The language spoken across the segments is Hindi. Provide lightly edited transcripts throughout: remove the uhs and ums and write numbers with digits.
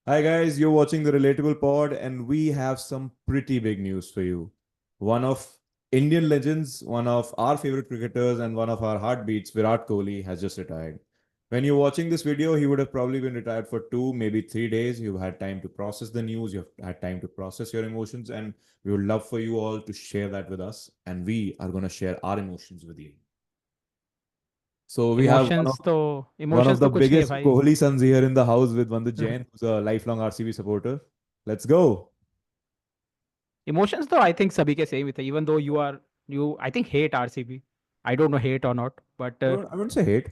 Hi guys, you're watching the Relatable Pod, and we have some pretty big news for you. One of Indian legends, one of our favorite cricketers, and one of our heartbeats, Virat Kohli, has just retired. When you're watching this video, he would have probably been retired for 2, maybe 3 days. You've had time to process the news, you've had time to process your emotions, and we would love for you all to share that with us. And we are going to share our emotions with you. So we have emotions तो one of इमोशंस the तो कुछ नहीं है biggest भाई. Kohli sons here in the house with Vandu Jain, who's a lifelong RCB supporter. Let's go. Emotions तो आई थिंक सभी के सेम ही थे. Even do you I think hate RCB. I don't know hate or not but I wouldn't say hate.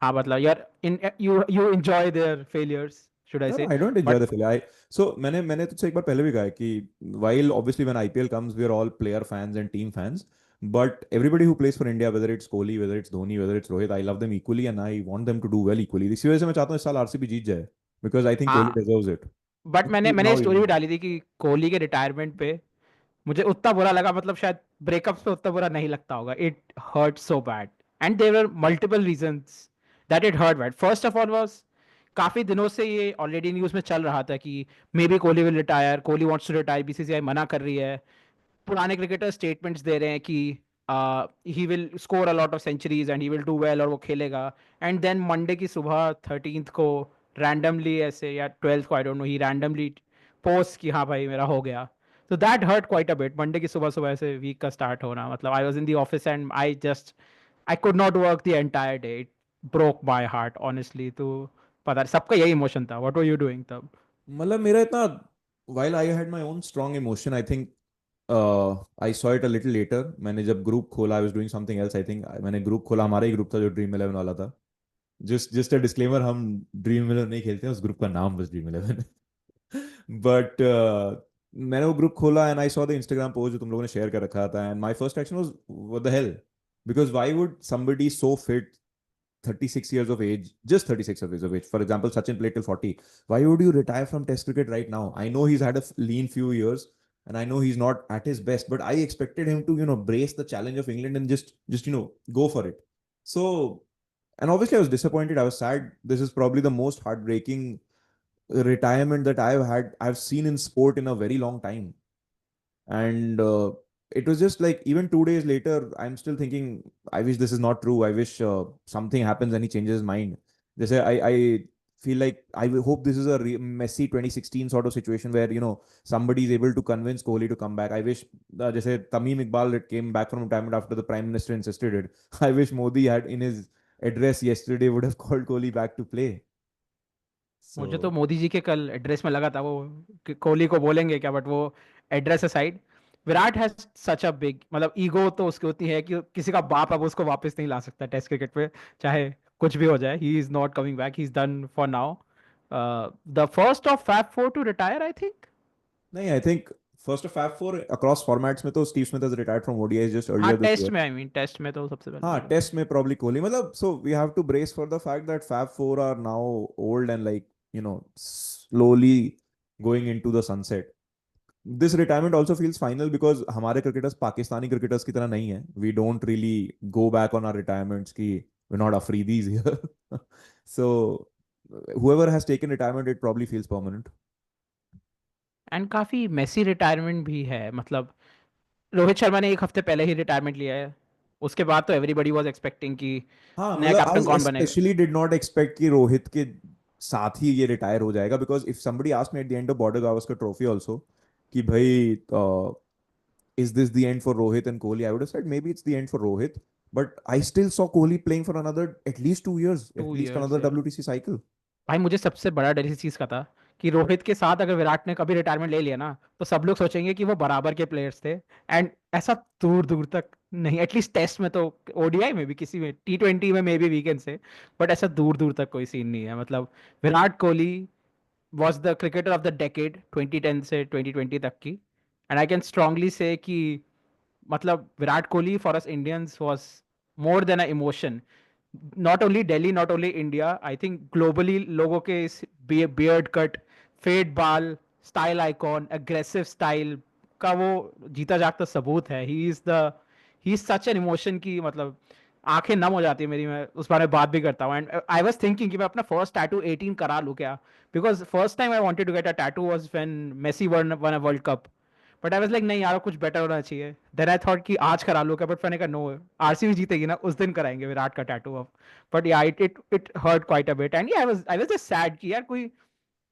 हाँ मतलब यार in you enjoy their failures should I No, no, say. I don't enjoy but the Philly. मैंने तुझसे एक बार पहले भी कहा है कि while obviously when IPL comes, we are all player fans and team fans. But everybody who plays for India, whether it's Kohli, whether it's Dhoni, whether it's Rohit, I love them equally and I want them to do well equally. इसी वजह से मैं चाहता हूँ इस साल आरसीबी जीत जाए because I think Kohli हाँ, deserves it. बट मैंने He's मैंने now स्टोरी भी young. डाली थी कि कोहली के रिटायरमेंट पे मुझे उतना बुरा लगा. मतलब शायद ब्रेकअप्स पे उतना बुरा नहीं लगता होगा. It hurt so bad and there were multiple reasons that it hurt bad. First of all was काफी दिनों से ये ऑलरेडी न्यूज में चल रहा था कि maybe Kohli will retire, Kohli wants to retire, BCCI मना कर रही है. पुराने क्रिकेटर स्टेटमेंट्स दे रहे हैं कि he will score a lot of centuries and he will do well और वो खेलेगा. एंड देन मंडे की सुबह 13th को रैंडमली ऐसे या 12th को I don't know he randomly post कि हाँ भाई मेरा हो गया. तो that hurt quite a bit. Monday की सुबह सुबह ऐसे वीक का स्टार्ट होना, मतलब I was in the office and I could not work the entire day. It broke my heart honestly. तो पता नहीं, सबका यही इमोशन था. व्हाट वर यू डूइंग तब? मतलब मेरा इतना while I had my own strong emotion, I think I saw it a little later. मैंने जब ग्रुप खोला, I was doing something else. I think मैंने ग्रुप खोला, हमारा ही ग्रुप था जो ड्रीम इलेवन वाला था. जस्ट अ डिस्क्लेमर, हम ड्रीम इलेवन नहीं खेलते हैं, उस ग्रुप का नाम बस ड्रीम इलेवन है. बट मैंने वो ग्रुप खोला and I saw the Instagram post जो तुम लोगों ने शेयर कर रखा था, and my first action was what the hell. Because why would somebody so fit, 36 years of age, just 36 years of age. For example, Sachin played till 40. Why would you retire from Test cricket right now? I know he's had a lean few years, and I know he's not at his best, but I expected him to, brace the challenge of England and just go for it. So, and obviously, I was disappointed. I was sad. This is probably the most heartbreaking retirement that I've seen in sport in a very long time. And it was just like, even 2 days later, I'm still thinking, I wish this is not true. I wish something happens and he changes his mind. They say I feel like hope this is a messy 2016 sort of situation where somebody is able to convince Kohli to come back. I wish जैसे Tamim Iqbal it came back from retirement after the prime minister insisted it. I wish Modi had in his address yesterday would have called Kohli back to play. मुझे तो So मोदी जी के कल एड्रेस में लगा था वो कि कोहली को बोलेंगे क्या, बट वो address aside, Virat has such a big, मतलब ईगो तो उसकी होती है कि किसी का बाप अब उसको वापस नहीं ला सकता टेस्ट क्रिकेट पे. चाहे कुछ भी हो जाए, he is not coming back, he is done for now. The first of fab four to retire I think. नहीं, I think first of Fab Four across formats में तो Steve Smith has retired from ODIs just हाँ, earlier this टेस्ट year. में, आई मीन टेस्ट में तो सबसे पहले हाँ, ही. टेस्ट में probably कोहली, मतलब so we have to brace for the fact that Fab Four are now old and like slowly going into the sunset. This retirement also feels final because हमारे cricketers पाकिस्तानी cricketers की तरह नहीं है. We don't really go back on our retirements कि we're not Afridis here. So whoever has taken retirement, it probably feels permanent. And काफी मेसी रिटायरमेंट भी है. मतलब रोहित शर्मा ने एक हफ्ते पहले ही रिटायरमेंट लिया है. उसके बाद तो एवरीबॉडी वाज एक्सपेक्टिंग कि हाँ, नया मतलब कैप्टन आई कौन बनेगा. स्पेशली डिड नॉट एक्सपेक्ट कि रोहित के साथ ही ये रिटायर हो जाएगा, because if somebody asked me at the end of border Gavaskar trophy also कि भाई is this the end for Rohit and Kohli, I would have said maybe it's the end for Rohit, but I still saw Kohli playing for another at least 2 years, at two least years another है. WTC cycle. भाई मुझे सबसे बड़ा डर इसी चीज का था कि रोहित के साथ अगर विराट ने कभी रिटायरमेंट ले लिया ना, तो सब लोग सोचेंगे कि वो बराबर के प्लेयर्स थे. एंड ऐसा दूर दूर तक नहीं. एटलीस्ट टेस्ट में तो, ओडीआई में भी, किसी में T20 में मे बी वीकेंड से, बट ऐसा दूर दूर तक कोई सीन नहीं है. मतलब Virat Kohli was the cricketer of the decade 2010 से 2020 तक की. एंड आई कैन स्ट्रांगली से कि मतलब Virat Kohli for us Indians was more than a emotion. Not only Delhi, not only India, I think globally लोगों के इस बियर्ड कट, फेड बाल, स्टाइल आइकॉन, एग्रेसिव स्टाइल का वो जीता जागता सबूत है. He is such an emotion की, मतलब आंखें नम हो जाती है मेरी, मैं उस बारे में बात भी करता हूँ। एंड आई वाज थिंकिंग कि मैं अपना फर्स्ट टैटू 18 करा लूँ क्या, because first time I wanted to get a tattoo was when Messi won won a world cup. But I was like नहीं यार, कुछ बेटर होना चाहिए। देन आई थॉट कि आज करा लूँ क्या, बट मैंने कहा नो, आरसीबी जीतेगी ना उस दिन कराएंगे विराट का टैटू अब। But yeah it hurt quite a bit, and I was just sad कि यार कोई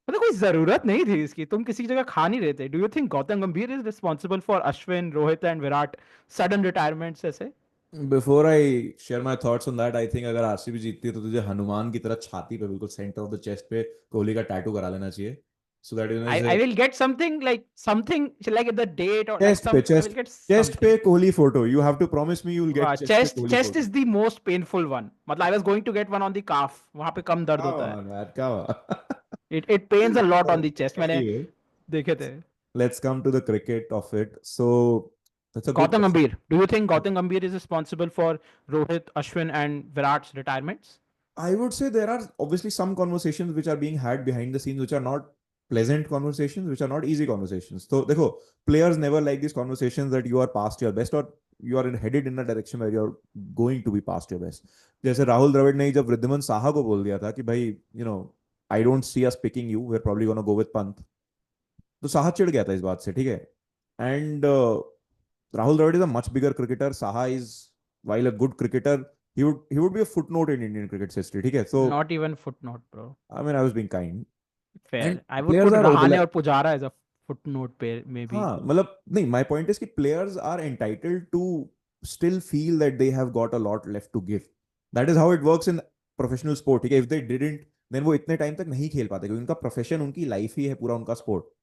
मतलब कोई जरूरत नहीं थी इसकी, तुम किसी जगह खा नहीं रहे थे। Do you think Gautam Gambhir is responsible for Ashwin, Rohit and Virat sudden retirements ऐसे? Before I share my thoughts on that, I think अगर आरसीबी जीतती है तो तुझे हनुमान की तरह छाती पे बिल्कुल सेंटर ऑफ द चेस्ट पे कोहली का टैटू करा लेना चाहिए, so that you I know will get something like the date or like chest पे, some, I will chest get chest पे something. Kohli photo, you have to promise me you will get chest पे Kohli Chest photo. is the most painful one. मतलब I was going to get one on the calf, वहां पे कम दर्द क्या होता है। बात यार, क्या बात। It pains a lot on the chest, मैंने Anyway, देखे थे। let's come to the cricket of it. So that's a good Gautam question. Gambhir. Do you think Gautam Gambhir is responsible for Rohit, Ashwin and Virat's retirements? I would say there are obviously some conversations which are being had behind the scenes, which are not pleasant conversations, which are not easy conversations. So, देखो, players never like these conversations that you are past your best or you are headed in a direction where you're going to be past your best. जैसे राहुल द्रविड़ ने जब रिद्धिमान साहा को बोल दिया था कि भाई, I don't see us picking you, we are probably gonna go with Pant, तो साहा चिढ़ गया था इस बात से, ठीक है। And Rahul Dravid is a much bigger cricketer. Saha is, while a good cricketer, he would be a footnote in Indian cricket's history. ठीक है, so Not even footnote, bro. I mean I was being kind. And Fair. I would players put are Rahane overlap. और पुजारा as a footnote पे maybe. हाँ मतलब नहीं, my point is कि players are entitled to still feel that they have got a lot left to give. That is how it works in professional sport. ठीक है, if they didn't, then वो इतने टाइम तक नहीं खेल पाते क्योंकि उनका प्रोफेशन, उनकी लाइफ ही है पूरा उनका sport.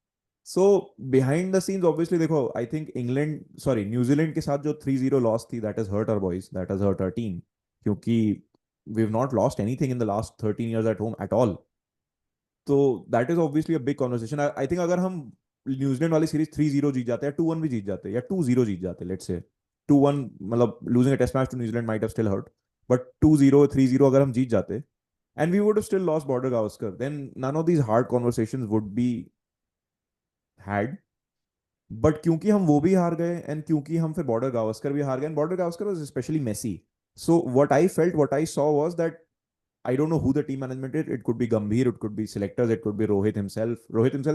So behind the scenes obviously देखो, I think England, sorry New Zealand के साथ जो 3-0 लॉस थी, that has hurt our boys, that has hurt our team, क्योंकि we have not lost anything in the last 13 years at home at all. तो that is obviously a big conversation. I think अगर हम न्यूजीलैंड वाली सीरीज 3-0 जीत जाते हैं, 2-1 भी जीत जाते हैं, या 2-0 जीत जाते, लेट्स से 2-1, मतलब losing a test match to New Zealand might have still hurt, but 2-0 3-0 अगर हम जीत जाते and we would have still lost Border Gavaskar, then none of these hard conversations would be had. But क्योंकि हम वो भी हार गए एंड क्योंकि हम फिर बॉर्डर गावस्कर भी हार गए, and Border Gavaskar was specially messy, so what I felt, what I saw was that I don't know who the team management is. It could be Gambhir, it could be selectors, it could be Rohit himself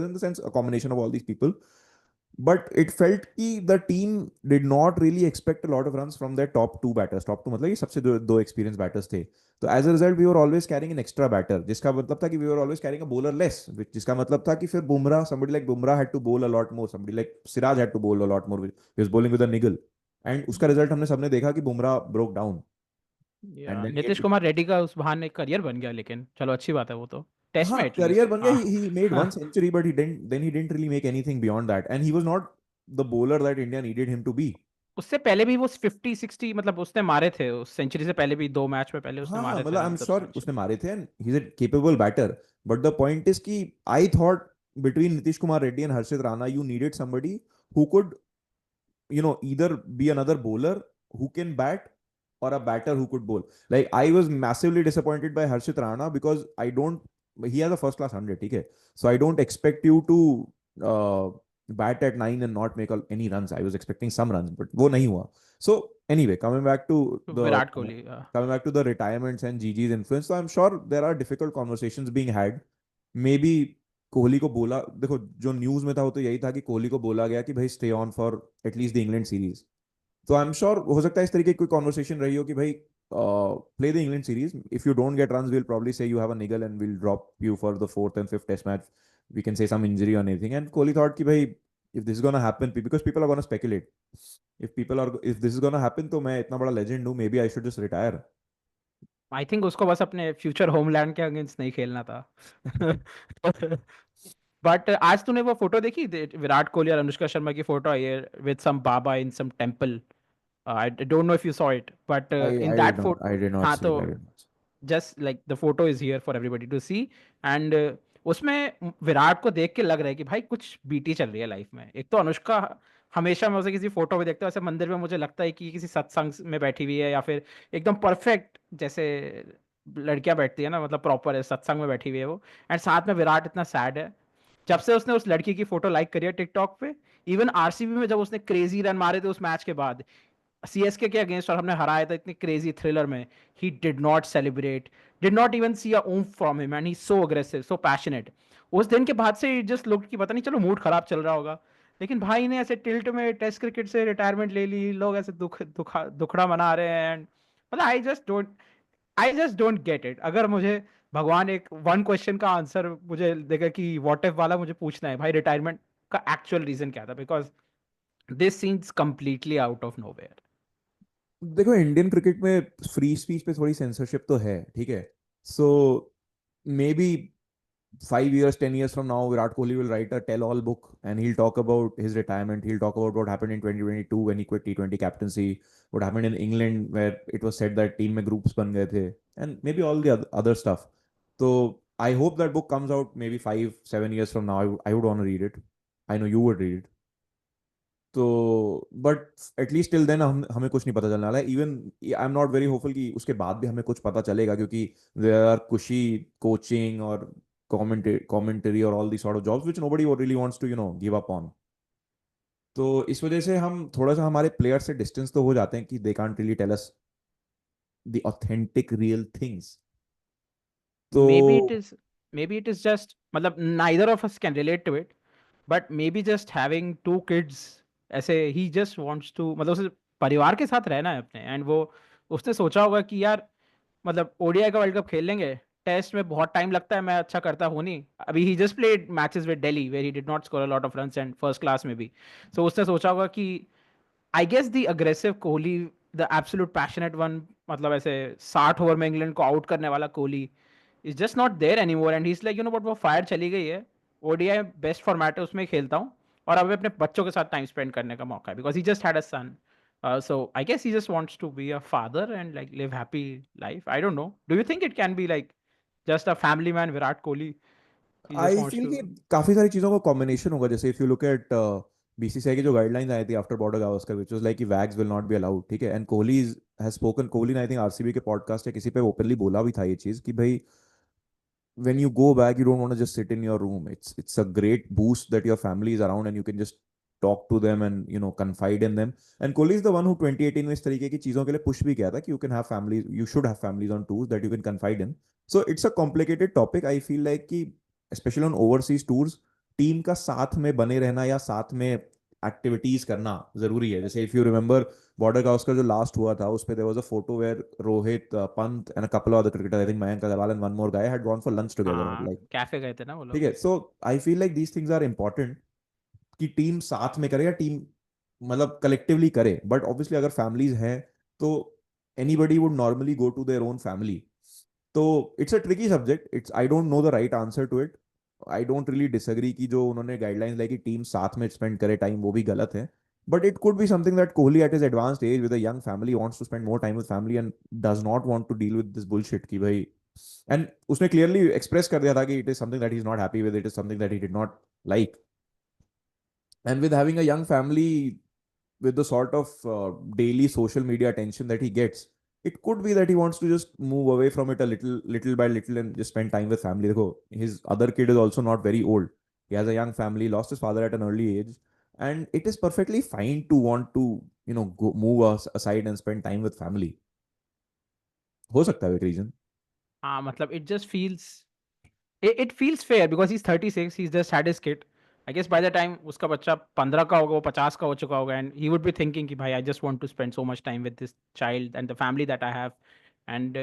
in the sense a combination of all these people. But it felt कि the team did not really expect a lot of runs from their top two batters. Top two मतलब ये सबसे दो experienced batters थे. तो as a result we were always carrying an extra batter, जिसका मतलब था कि we were always carrying a bowler less, जिसका मतलब था कि फिर Bumrah, somebody like Bumrah had to bowl a lot more, somebody like Siraj had to bowl a lot more. He was bowling with a niggle. And उसका रिजल्ट हमने सबने देखा कि Bumrah broke down. And then Nitish Kumar Reddy का उस बहाने करियर बन गया, लेकिन चलो अच्छी बात है वो तो, टेस्ट हाँ में करियर एटलीस्ट। बन गया, हाँ। he made हाँ। one century but he didn't really make anything beyond that, and he was not the bowler that India needed him to be. उससे पहले भी वो 50-60 मतलब उसने मारे थे, उस सेंचुरी से पहले भी 2 मैच में पहले उसने हाँ मारे मतलब थे आई एम मतलब श्योर सेंचुरी। उसने मारे थे, and he is a capable batter, but the point is कि I thought between Nitish Kumar Reddy and Harshit Rana you needed somebody who could, either be another bowler who can bat or a batter who could bowl. Like I was massively disappointed by Harshit Rana because I don't, he has a first class 100, okay, so I don't expect you to uh, bat at 9 and not make any runs. I was expecting some runs but वो नहीं हुआ. So anyway, Virat Kohli. coming back to the retirements and Gigi's influence, so I'm sure there are difficult conversations being had. Maybe Kohli को बोला, देखो जो न्यूज में था वो तो यही था कि कोहली को बोला गया कि भाई stay on for at least the England series. तो आई एम श्योर हो सकता है इस तरीके की कोई कॉन्वर्सेशन रही हो कि भाई play the England series, if you don't get runs we will probably say you have a niggle and we'll drop you for the fourth and fifth test match, we can say some injury or anything, and Kohli thought कि भाई if this is gonna happen, because people are gonna speculate, if this is gonna happen तो मैं इतना बड़ा legend हूँ, maybe I should just retire. I think उसको बस अपने फ्यूचर होमलैंड के अगेंस्ट नहीं खेलना था। बट आज तूने वो फोटो देखी विराट कोहली और अनुष्का शर्मा की फोटो आई है with some baba in some temple? I don't know if you saw it, but in I that did not, photo, I did not हाँ see तो it, I did not see just like the photo is here for everybody to see. And उसमें विराट को देख के लग रहा है कि भाई कुछ बीटी चल रही है लाइफ में। एक तो अनुष्का, हमेशा मैं उसे किसी फोटो में देखता हूँ ऐसे मंदिर में, मुझे लगता है कि किसी सत्संग में बैठी हुई है या फिर एकदम परफेक्ट जैसे लड़कियां बैठती है ना, मतलब प्रॉपर है, सत्संग में बैठी हुई है वो। एंड साथ में विराट इतना सैड है। जब से उसने उस लड़की की फोटो लाइक करी है टिकटॉक पे, इवन आरसीबी में जब उसने क्रेजी रन मारे थे उस मैच के बाद, सीएसके के अगेंस्ट और हमने हराया था इतनी क्रेजी थ्रिलर में, he did not celebrate, did not even see a oomph from him, and he so aggressive, so passionate. उस दिन के बाद से जस्ट लुक कि पता नहीं, चलो मूड खराब चल रहा होगा, लेकिन भाई ने ऐसे टिल्ट में टेस्ट क्रिकेट से रिटायरमेंट ले ली, लोग ऐसे दुखड़ा मना रहे हैं। And मतलब I just don't get it. अगर मुझे भगवान एक वन क्वेश्चन का आंसर मुझे देगा कि व्हाट इफ वाला मुझे पूछना है, भाई रिटायरमेंट का एक्चुअल रीजन क्या था, because this scenes completely out of nowhere. देखो इंडियन क्रिकेट में फ्री स्पीच पे थोड़ी सेंसरशिप तो है, ठीक है। सो may be 5 years, 10 years from now, Virat Kohli will write a tell-all book and he'll talk about his retirement. He'll talk about what happened in 2022 when he quit T20 captaincy, what happened in England where it was said that team में groups बन गए थे, and maybe all the other stuff. So I hope that book comes out maybe 5, 7 years from now. I would want to read it. I know you would read it. तो बट एटलीस्ट टिल देन हमें कुछ नहीं पता चलने वाला है। Even I am not very hopeful कि उसके बाद भी हमें कुछ पता चलेगा, क्योंकि देयर आर कुशी कोचिंग और commentary और all these sort of jobs which nobody really wants to give up on। तो इस वजह से हम थोड़ा सा हमारे प्लेयर से डिस्टेंस तो हो जाते हैं कि they can't really tell us the authentic real things. तो maybe it is maybe it is just, मतलब neither of us can relate to it, but maybe just having two kids, ऐसे he just wants to, मतलब उसे परिवार के साथ रहना है अपने, एंड वो उसने सोचा होगा कि यार मतलब ओडीआई का वर्ल्ड कप खेल लेंगे, टेस्ट में बहुत टाइम लगता है, मैं अच्छा करता हूँ नहीं अभी। He just played matches with Delhi where he did not score a lot of runs and first class में भी। सो उसने सोचा होगा कि I guess the aggressive Kohli, the absolute passionate one, मतलब ऐसे 60 ओवर में इंग्लैंड को आउट करने वाला Kohli is just not there any more, and he is like, but वो फायर चली गई है, ओडीआई बेस्ट फॉर्मेट है उसमें खेलता हूँ, और अब अपने बच्चों के साथ टाइम स्पेंड करने का मौका है, because he just had a son. So I guess he just wants to be a father and like live happy life. I don't know. Do you think it can be like just a family man, Virat Kohli? He just I wants feel to. कि काफी सारी चीजों का कॉम्बिनेशन होगा। जैसे if you look at BCCI की जो गाइडलाइंस आई थी after Border Gavaskar, which was like कि WAGs will not be allowed, ठीक है। And Kohli has spoken, Kohli ने आई थिंक आरसीबी के पॉडकास्ट या किसी पे ओपनली बोला भी था ये चीज कि भाई when you go back, you don't want to just sit in your room. It's a great boost that your family is around and you can just talk to them and confide in them. And Kohli is the one who 2018 में इस तरीके की चीजों के लिए पुश भी किया था कि you can have families, you should have families on tours that you can confide in. So it's a complicated topic. I feel like कि especially on overseas tours, team का साथ में बने रहना या साथ में एक्टिविटीज करना जरूरी है। जैसे if you remember Border Gavaskar जो लास्ट हुआ था, उस पे there was a photo where Rohit, Pant and a couple of other cricketers, I think Mayank Agarwal and one more guy had gone for lunch together, हाँ, लाइक, कैफे गए थे ना वो ठीक लोग। है। So I feel like these things are important कि टीम साथ में करे या टीम मतलब कलेक्टिवली करे। बट ऑब्वियसली अगर फैमिलीज हैं तो anybody would normally go to their own family. तो it's a tricky subject, it's I don't know the right answer to it. I don't really disagree कि जो उन्होंने गाइडलाइंस लाई कि टीम साथ में स्पेंड करे टाइम, वो भी गलत है। But it could be something that Kohli at his advanced age with a young family wants to spend more time with family and does not want to deal with this bullshit कि भाई। एंड उसने क्लियरली एक्सप्रेस कर दिया था कि it is something that he is not happy with, it is something that he did not like. And with having a young family with the sort of daily social media attention that he gets, it could be that he wants to just move away from it a little by little and just spend time with family. Dekho, his other kid is also not very old. He has a young family, lost his father at an early age, and it is perfectly fine to want to move aside and spend time with family. हो सकता है एक रीजन। हाँ, मतलब it just feels, it feels fair because he's 36, he's just had his kid. I guess by the time उसका बच्चा 15 का होगा, वो 50 का हो चुका होगा, and he would be thinking कि भाई I just want to spend so much time with this child and the family that I have, and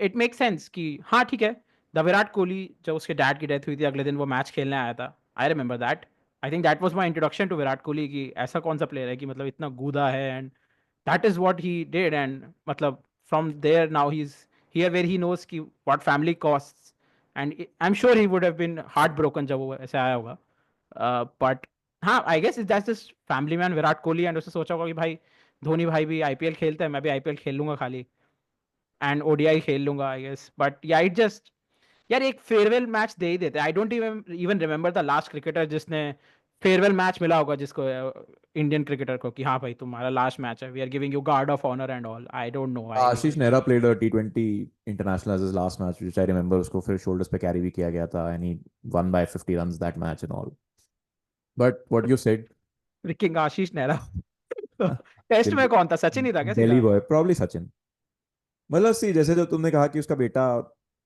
it makes sense कि हाँ ठीक है। द विराट कोहली जब उसके डैड की डेथ हुई थी, अगले दिन वो मैच खेलने आया था, I remember that. I think that was my introduction to Virat Kohli कि ऐसा कौन सा प्लेयर है कि मतलब इतना गूदा है, and that is what he did, and matlab from there now he's here where he knows ki what family costs, and I'm sure he would have been heartbroken जब वो ऐसे आया होगा, but हाँ, I guess that's just family man Virat Kohli, and उसने सोचा होगा कि भाई धोनी भाई भी आईपीएल खेलते हैं, मैं भी आईपीएल खेल लूंगा खाली, एंड ओडीआई खेल लूंगा I guess. But yeah it just, यार एक फेयरवेल मैच दे ही देते। I don't even even remember the last cricketer जिसने फेयरवेल मैच मिला होगा जिसको, इंडियन क्रिकेटर को, कि हाँ भाई तुम्हारा लास्ट मैच है, we are giving you guard of honour and all. I don't know I Ashish really. Nehra played a T20 international as his last match, which I remember, उसको फिर shoulders पे carry भी किया गया था and he won by 50 runs that match and all. But what you said, freaking Ashish Nehra test में कौन था, सचिन ही था क्या दिल्ली सीधा? Boy, probably Sachin. मतलब सी, जैसे जो तुमने कहा कि उसका बेटा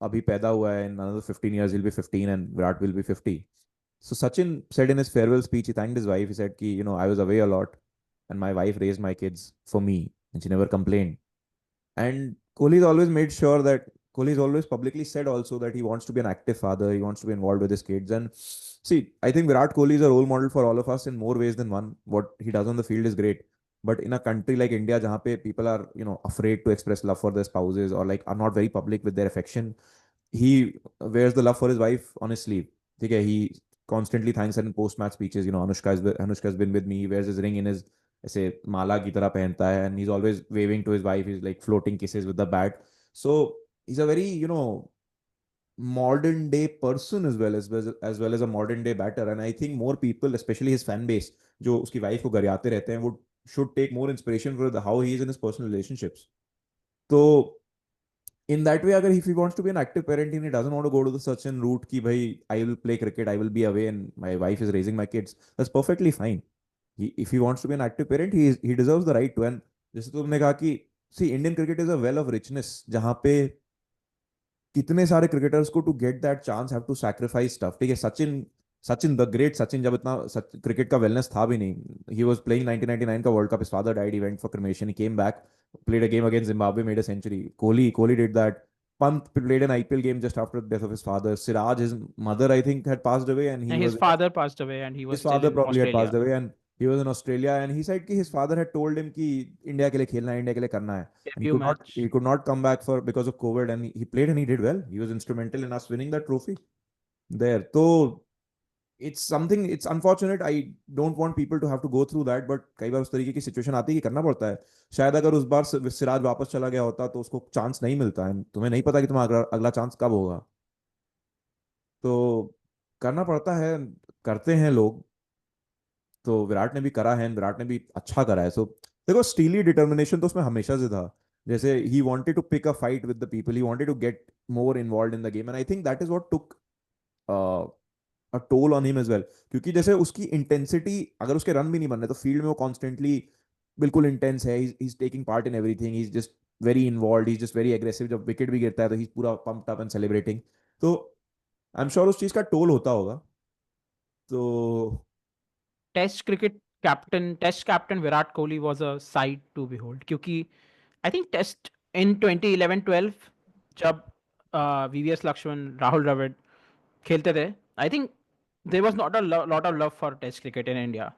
अभी पैदा हुआ है, in another 15 years he'll be 15 and Virat will be 50. So Sachin said in his farewell speech, he thanked his wife. He said, "Ki, I was away a lot, and my wife raised my kids for me, and she never complained." And Kohli's always made sure that Kohli's always publicly said also that he wants to be an active father. He wants to be involved with his kids. And see, I think Virat Kohli is a role model for all of us in more ways than one. What he does on the field is great. But in a country like India, jahan pe people are, afraid to express love for their spouses or like are not very public with their affection, he wears the love for his wife on his sleeve. Okay, he constantly thanks her in post-match speeches. Anushka's been with me. He wears his ring in his ऐसे माला की तरह पहनता है, and he's always waving to his wife. He's like floating kisses with the bat. So he's a very, modern day person as well as a modern day batter. And I think more people, especially his fan base, जो उसकी वाइफ को गरियाते रहते हैं, would should take more inspiration for how he is in his personal relationships. तो in that way, अगर if he wants to be an active parent and he doesn't want to go to the certain route कि भाई I will play cricket, I will be away and my wife is raising my kids, that's perfectly fine. If he wants to be an active parent, he deserves the right to. And जैसे तुमने कहा कि see, Indian cricket is a well of richness, जहाँ पे कितने सारे क्रिकेटर्स को to get that chance have to sacrifice stuff. ठीक है, सचिन द ग्रेट सचिन, जब इतना क्रिकेट का वेलनेस था भी नहीं, ही वाज प्लेइंग 1999 का world cup, his father died, he went for cremation, he came back, played a game against Zimbabwe, made a century. Kohli did that. Pant played an IPL game just after the death of his father. Siraj, his mother, I think, had passed away, and he And his was father passed away and he was his still father in probably had passed Australia. away, and he was in Australia. And he said कि his father had told him कि इंडिया के लिए खेलना है, इंडिया के लिए करना है, and he Debut could not match. he could not come back for because of COVID, and he played and he did well. He was instrumental in us winning that trophy there. So it's unfortunate. I don't want people to have to go through that, but कई बार उस तरीके की सिचुएशन आती है कि करना पड़ता है। शायद अगर उस बार सिराज वापस चला गया होता तो उसको चांस नहीं मिलता है, तुम्हें नहीं पता कि तुम्हारा अगला चांस कब होगा। तो करना पड़ता है, करते हैं लोग। तो विराट ने भी करा है, विराट ने भी अच्छा करा है। सो देखो, स्टीली डिटर्मिनेशन तो उसमें हमेशा से था। जैसे he wanted to pick a fight with the people, he wanted to get more involved in the game, and I think that is what took a toll on him as well. क्योंकि जैसे उसकी इंटेंसिटी, अगर उसके रन भी नहीं बन रहे तो फील्ड में वो कॉन्स्टेंटली बिल्कुल इंटेंस है, he is taking part in everything, he is just very involved, he is just very aggressive. जब विकेट भी गिरता है तो ही पूरा पंप्ड अप एंड सेलिब्रेटिंग। तो आई एम श्योर उस चीज का टोल होता होगा। तो test captain Virat Kohli was a sight to behold, क्योंकि आई थिंक टेस्ट इन 2011-12 जब वीवीएस लक्ष्मण, राहुल द्रविड़ खेलते थे, I think there was not a lot of love for test cricket in India,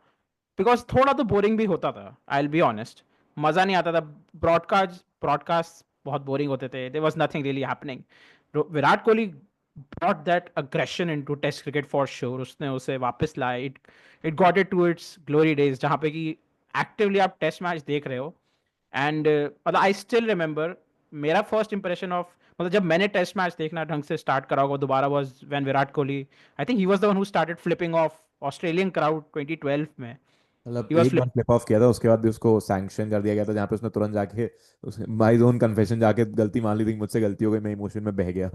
because थोड़ा तो बोरिंग भी होता था, आई विल बी ऑनेस्ट। मज़ा नहीं आता था, ब्रॉडकास्ट बहुत बोरिंग होते थे, there was nothing really happening. Virat Kohli brought that aggression into test cricket for sure, उसने उसे वापस लाया, it got it to its glory days, जहाँ पे कि एक्टिवली आप टेस्ट मैच देख रहे हो। एंड मतलब आई स्टिल रिमेंबर मेरा फर्स्ट इंप्रेशन ऑफ, मतलब जब मैंने टेस्ट मैच देखना ढंग से स्टार्ट करा होगा दोबारा, was when Virat Kohli, I think he was the one who started flipping of Australian crowd 2012 में। मतलब ही वाज एक बार फ्लिप ऑफ किया था, उसके बाद भी उसको सैंक्शन कर दिया गया था, जहाँ पे उसने तुरंत जाके उसने माई जोन कन्फेशन जाके गलती मान ली थी, मुझसे गलती हो गई, मैं इमोशन में बह गया।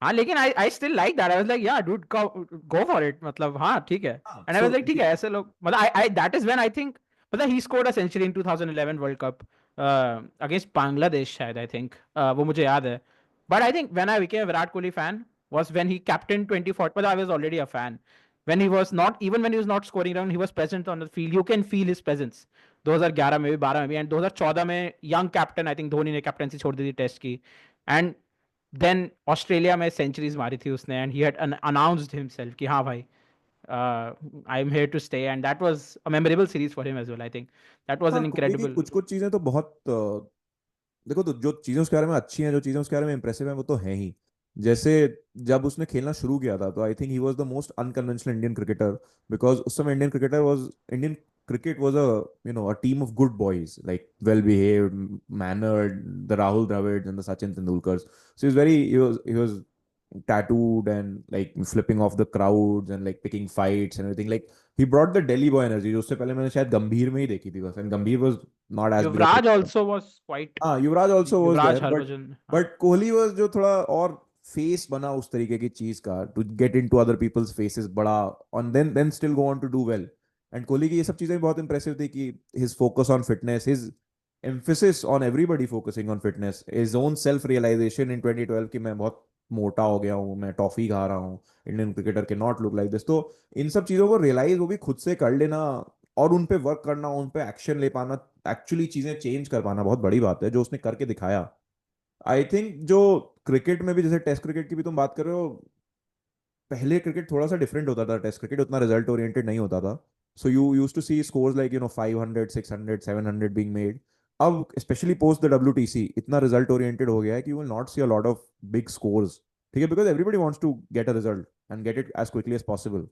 हाँ, लेकिन I still like that, I was like yeah dude go for it, मतलब हाँ ठीक है। And I was so like ठीक है, ऐसे लोग, मतलब I that is when I think, मतलब he scored a century in 2011 World Cup against Bangladesh शायद, आई थिंक वो मुझे याद है। But I think when I became a Virat Kohli fan was when he captained 2014, but I was already a fan. When he was not, even when he was not scoring run, he was present on the field. You can feel his presence. 2011 में भी, 12 में भी, एंड 2014 में young captain, I think Dhoni ने कैप्टनसी छोड़ दी थी टेस्ट की, एंड देन ऑस्ट्रेलिया में सेंचुरीज मारी थी उसने, and he had announced himself कि हाँ भाई, I am here to stay, and that was a memorable series for him as well. I think that was हाँ, एन कोहली की इनक्रेडिबल। कुछ कुछ चीजें तो बहुत देखो, तो जो चीजें उसके बारे में अच्छी हैं, जो चीजें उसके बारे में इंप्रेसिव हैं, वो तो हैं ही। जैसे जब उसने खेलना शुरू किया था, तो आई think he was the most unconventional Indian cricketer, because उस समय Indian cricket was a team of good boys, like well behaved, mannered, the Rahul Dravids and the Sachin Tendulkars. So he was tattooed and like flipping off the crowds and like picking fights and everything. Like he brought the Delhi boy energy, जो उससे पहले मैंने शायद गंभीर में ही देखी थी बस, and गंभीर was not as big a Yuvraj cricketer. Also was quite, हाँ, Yuvraj also was Yuvraj there, but Harbhajan, हाँ। बट कोहली वाज जो थोड़ा और फेस बना उस तरीके की चीज का, to get into other people's faces, बड़ा, और then still go on to do well. And Kohli की ये सब चीजें बहुत इंप्रेसिव थी कि his focus on fitness, his emphasis on everybody focusing on fitness, his own self realization in 2012 कि मैं बहुत मोटा हो गया हूँ, मैं टॉफी खा रहा हूँ, इंडियन क्रिकेटर के नॉट लुक लाइक दिस। तो इन सब चीजों को रियलाइज वो भी खुद से कर लेना और उन पे वर्क करना, उन पे एक्शन ले पाना, एक्चुअली चीजें चेंज कर पाना बहुत बड़ी बात है जो उसने करके दिखाया। आई थिंक जो क्रिकेट में भी, जैसे टेस्ट क्रिकेट की भी तुम बात कर रहे हो, पहले क्रिकेट थोड़ा सा डिफरेंट होता था, टेस्ट क्रिकेट उतना रिजल्ट ओरिएंटेड नहीं होता था। So you use to see scores like 500 600 700 being made. अब स्पेशली पोस्ट द डब्ल्यूटीसी इतना रिजल्ट ओरिएंटेड हो गया है कि you will not see a lot of big scores. ठीक है, because everybody wants to get a result and get it as quickly as possible.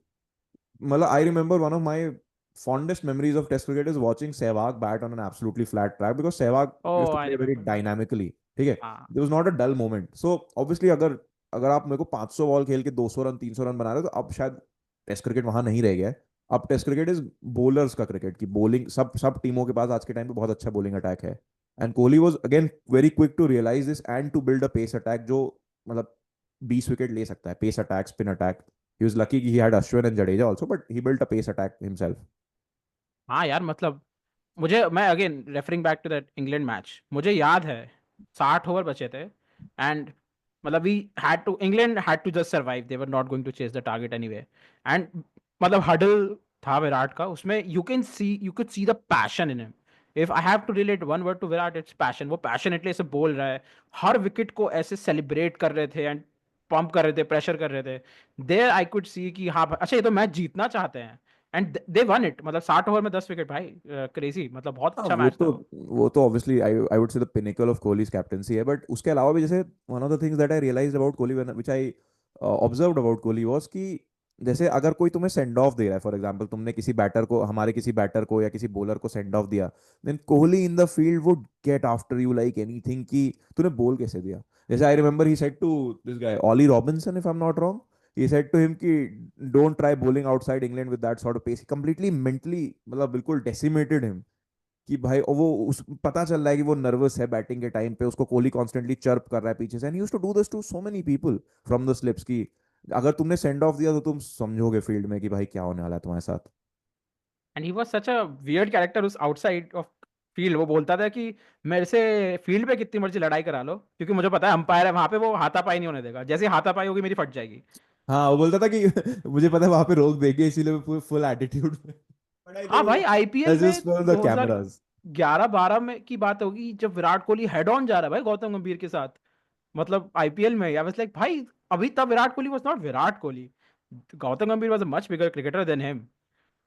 मतलब I remember one of my fondest memories of test cricket is watching Sehwag bat on an absolutely flat track, because Sehwag used oh to I play very remember that. dynamically. ठीक है, हाँ there was not a dull moment. So obviously अगर अगर आप मेरे को 500 बॉल खेल के 200 रन 300 रन बना रहे हो, तो अब शायद टेस्ट क्रिकेट वहां नहीं रह गया है। अब टेस्ट क्रिकेट इज बॉलर्स का क्रिकेट, की बॉलिंग सब सब टीमों के पास आज के टाइम पे बहुत अच्छा बॉलिंग अटैक है। And Kohli was again very quick to realise this and to build a pace attack जो मतलब 20 विकेट ले सकता है, pace attack, spin attack. He was lucky he had Ashwin and Jadeja also, but he built a pace attack himself. हाँ यार मतलब मुझे, मैं again referring back to that England match, मुझे याद है 60 ओवर बचे थे एंड मतलब we had to, England had to just survive, they were not going to chase the target anyway. And मतलब हडल था विराट का, उसमें you can see the passion in him. If I have to relate one word to Virat, it's passion. वो पैशनेटली ऐसे बोल रहा है, हर विकेट को ऐसे सेलिब्रेट कर रहे थे एंड पंप कर रहे थे, प्रेशर कर रहे थे। देयर आई कुड सी कि हाँ अच्छा ये तो मैच जीतना चाहते हैं एंड दे वन इट। मतलब 60 ओवर में 10 विकेट भाई, क्रेजी, मतलब बहुत हाँ, अच्छा मैच था वो। वो तो obviously I would say the pinnacle of Kohli's captaincy है, बट उसके अलावा भी जैसे one of the things that I realised about Kohli, which I observed about Kohli was कि जैसे अगर कोई तुम्हें सेंड ऑफ दे रहा है, फॉर एग्जांपल तुमने किसी बैटर को, हमारे किसी बैटर को या किसी बॉलर को सेंड ऑफ दिया, then Kohli in the field would get after you like anything कि तूने बोल कैसे दिया। जैसे I remember he said to this guy Ollie Robinson, if I am not wrong, he said to him कि don't try bowling outside England with that sort of pace. He completely mentally मतलब बिल्कुल decimated him कि भाई, और वो उस पता चल रहा है कि वो नर्वस है बैटिंग के टाइम पे, उसको कोहली कॉन्स्टेंटली चर्प कर रहा है पीछे से। And used to do this to so many people from the slips की अगर तुमने सेंड ऑफ दिया तो तुम समझोगे फील्ड में कि भाई क्या होने वाला है तुम्हारे साथ। And he was such a weird character उस आउटसाइड ऑफ फील्ड। वो बोलता था कि मेरे से फील्ड पे कितनी मर्जी लड़ाई करा लो, क्योंकि मुझे पता है अंपायर है वहां पे, वो हाथापाई नहीं होने देगा, जैसे हाथापाई होगी मेरी फट जाएगी। हाँ, वो बोलता था कि मुझे पता है वहां पे रोक देंगे, इसीलिए मैं फुल एटीट्यूड में। बट आई हाँ थिंक भाई आईपीएल दैट्स में जस्ट फॉर द कैमरास। 2011-12 में की बात होगी जब विराट कोहली हेड ऑन जा रहा है भाई गौतम गंभीर के साथ, मतलब आईपीएल में। आई वाज लाइक भाई, अभी तब विराट कोहली वाज नॉट विराट कोहली, गौतम गंभीर was a much bigger cricketer than him.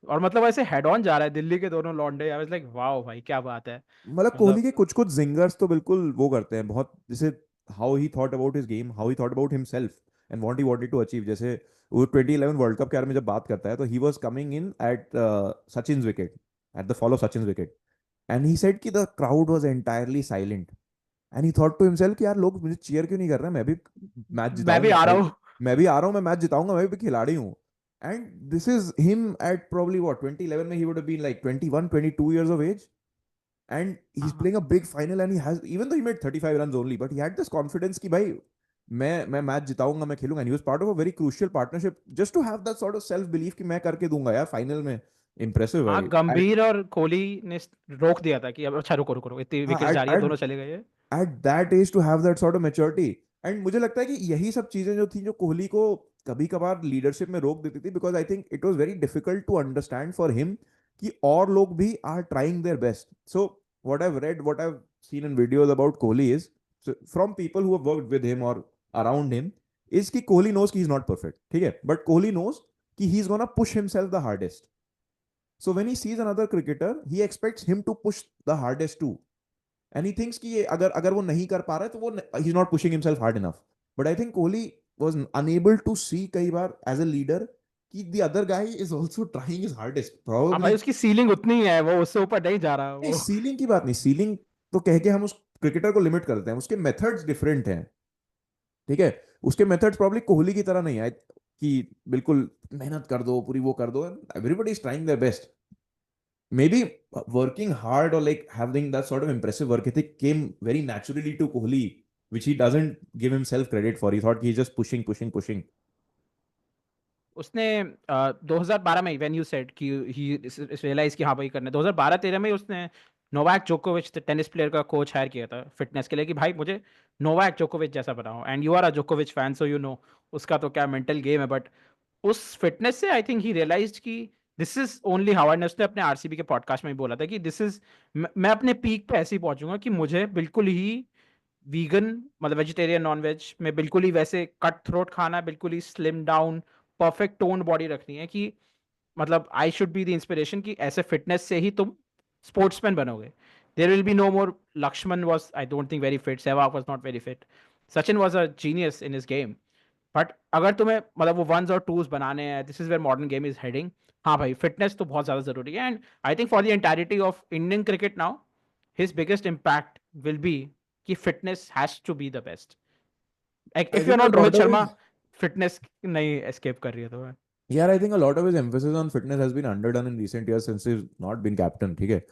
और मतलब ऐसे हेड ऑन जा रहा है दिल्ली के दोनों लौंडे। आई वाज लाइक वाओ भाई क्या बात है। मतलब कोहली मतलब के कुछ कुछ जिंगर्स तो बिल्कुल वो करते हैं बहुत, जैसे how he thought about his game, how he thought about himself and what he wanted to achieve. जैसे वो 2011 वर्ल्ड कप के बारे में जब बात करता है, तो he was coming in at Sachin's wicket, at the follow Sachin's wicket, and he said कि the crowd was entirely silent, and he thought to himself कि यार लोग मुझे चीयर क्यों नहीं कर रहे, मैं भी मैच मैं भी जिताऊंगा आ रहा भाई, हूँ। मैं भी आ रहा हूँ, मैं मैच जिताऊंगा, मैं भी खिलाड़ी हूँ। And this is him at probably what 2011 में, he would have been like 21 22 years of age, and he's हाँ playing a big final, and he has, even though he made 35 runs only, but he had this confidence कि भाई मैं मैच जिताऊंगा, मैं खेलूंगा। and he was part of a very crucial partnership just to have that sort of self belief कि मैं करके दूंगा यार फाइनल में। impressive हाँ, भाई। गंभीर और कोहली ने रोक दिया था कि अब अच्छा रुको रुको रुको, इतनी हाँ, विकेट जा रही है, at दोनों चले गए। at that age to have that sort of maturity। And मुझे लगता है कि यही सब चीजें जो थी जो कोहली को कभी कभार लीडरशिप में रोक देती थी, because I think it was very difficult to understand for him कि और लोग भी are trying their best. So what I read, what I seen in videos about Kohli is from people who have worked with him और अराउंड हिम, इज कि कोहली नोज कि ही इज नॉट परफेक्ट, ठीक है, बट कोहली नोज कि he is gonna push himself the hardest. So when he sees another cricketer, he expects him to push the hardest too, and he thinks कि ये अगर अगर वो नहीं कर पा रहा है तो वो he is not pushing himself hard enough. But I think Kohli was unable to see कई बार एज अ लीडर कि the other guy is also trying his hardest हाँ भाई प्रोबेबली। उसकी सीलिंग उतनी है, वो उससे ऊपर नहीं जा रहा नहीं, वो। सीलिंग की बात नहीं, सीलिंग तो कह के हम उस क्रिकेटर को लिमिट करते हैं, उसके मेथड्स डिफरेंट हैं। ठीक है, उसके मेथड्स प्रॉब्ली कोहली की तरह नहीं है कि बिल्कुल मेहनत कर दो पूरी, वो कर दो, everybody is trying their best. Maybe working hard or like having that sort of impressive work ethic came very naturally to Kohli, which he doesn't give himself credit for. He thought he's just pushing, pushing, pushing. उसने 2012 में व्हेन यू सेड कि ही रियलाइज कि हाँ भाई करना है, 2012-13 में उसने नोवाक जोकोविच टेनिस प्लेयर का कोच हायर किया था फिटनेस के लिए कि भाई मुझे नोवाक जोकोविच जैसा बनाओ, एंड यू आर अ जोकोविच फैन सो यू नो उसका तो क्या मेंटल गेम है, बट उस फिटनेस से आई थिंक ही रियलाइज्ड कि this is only how, and उसने अपने आरसीबी के पॉडकास्ट में भी बोला था कि दिस इज, मैं अपने पीक पे ऐसे ही पहुंचूंगा कि मुझे बिल्कुल ही वीगन मतलब वेजिटेरियन नॉन वेज में बिल्कुल ही वैसे कट थ्रोट खाना है, बिल्कुल ही slim down perfect tone body रखनी है कि मतलब I should be the inspiration कि ऐसे फिटनेस से ही तुम स्पोर्ट्समैन बनोगे. There will be no more. Laxman was I don't think very fit, Sehwag was not very fit, Sachin was a genius in his game, but अगर तुम्हें मतलब वो वंस और टूज बनाने हैं, this is where modern game is heading. हाँ भाई फिटनेस तो बहुत ज्यादा जरूरी है, and I think for the entirety of Indian cricket now his biggest impact will be कि fitness has to be the best. I if you are think a not lot Rohit of Sharma, his fitness नहीं एस्केप कर रही है तो. Yeah, I think a lot of his emphasis on fitness has been underdone in recent years since he's not been captain, ठीक है.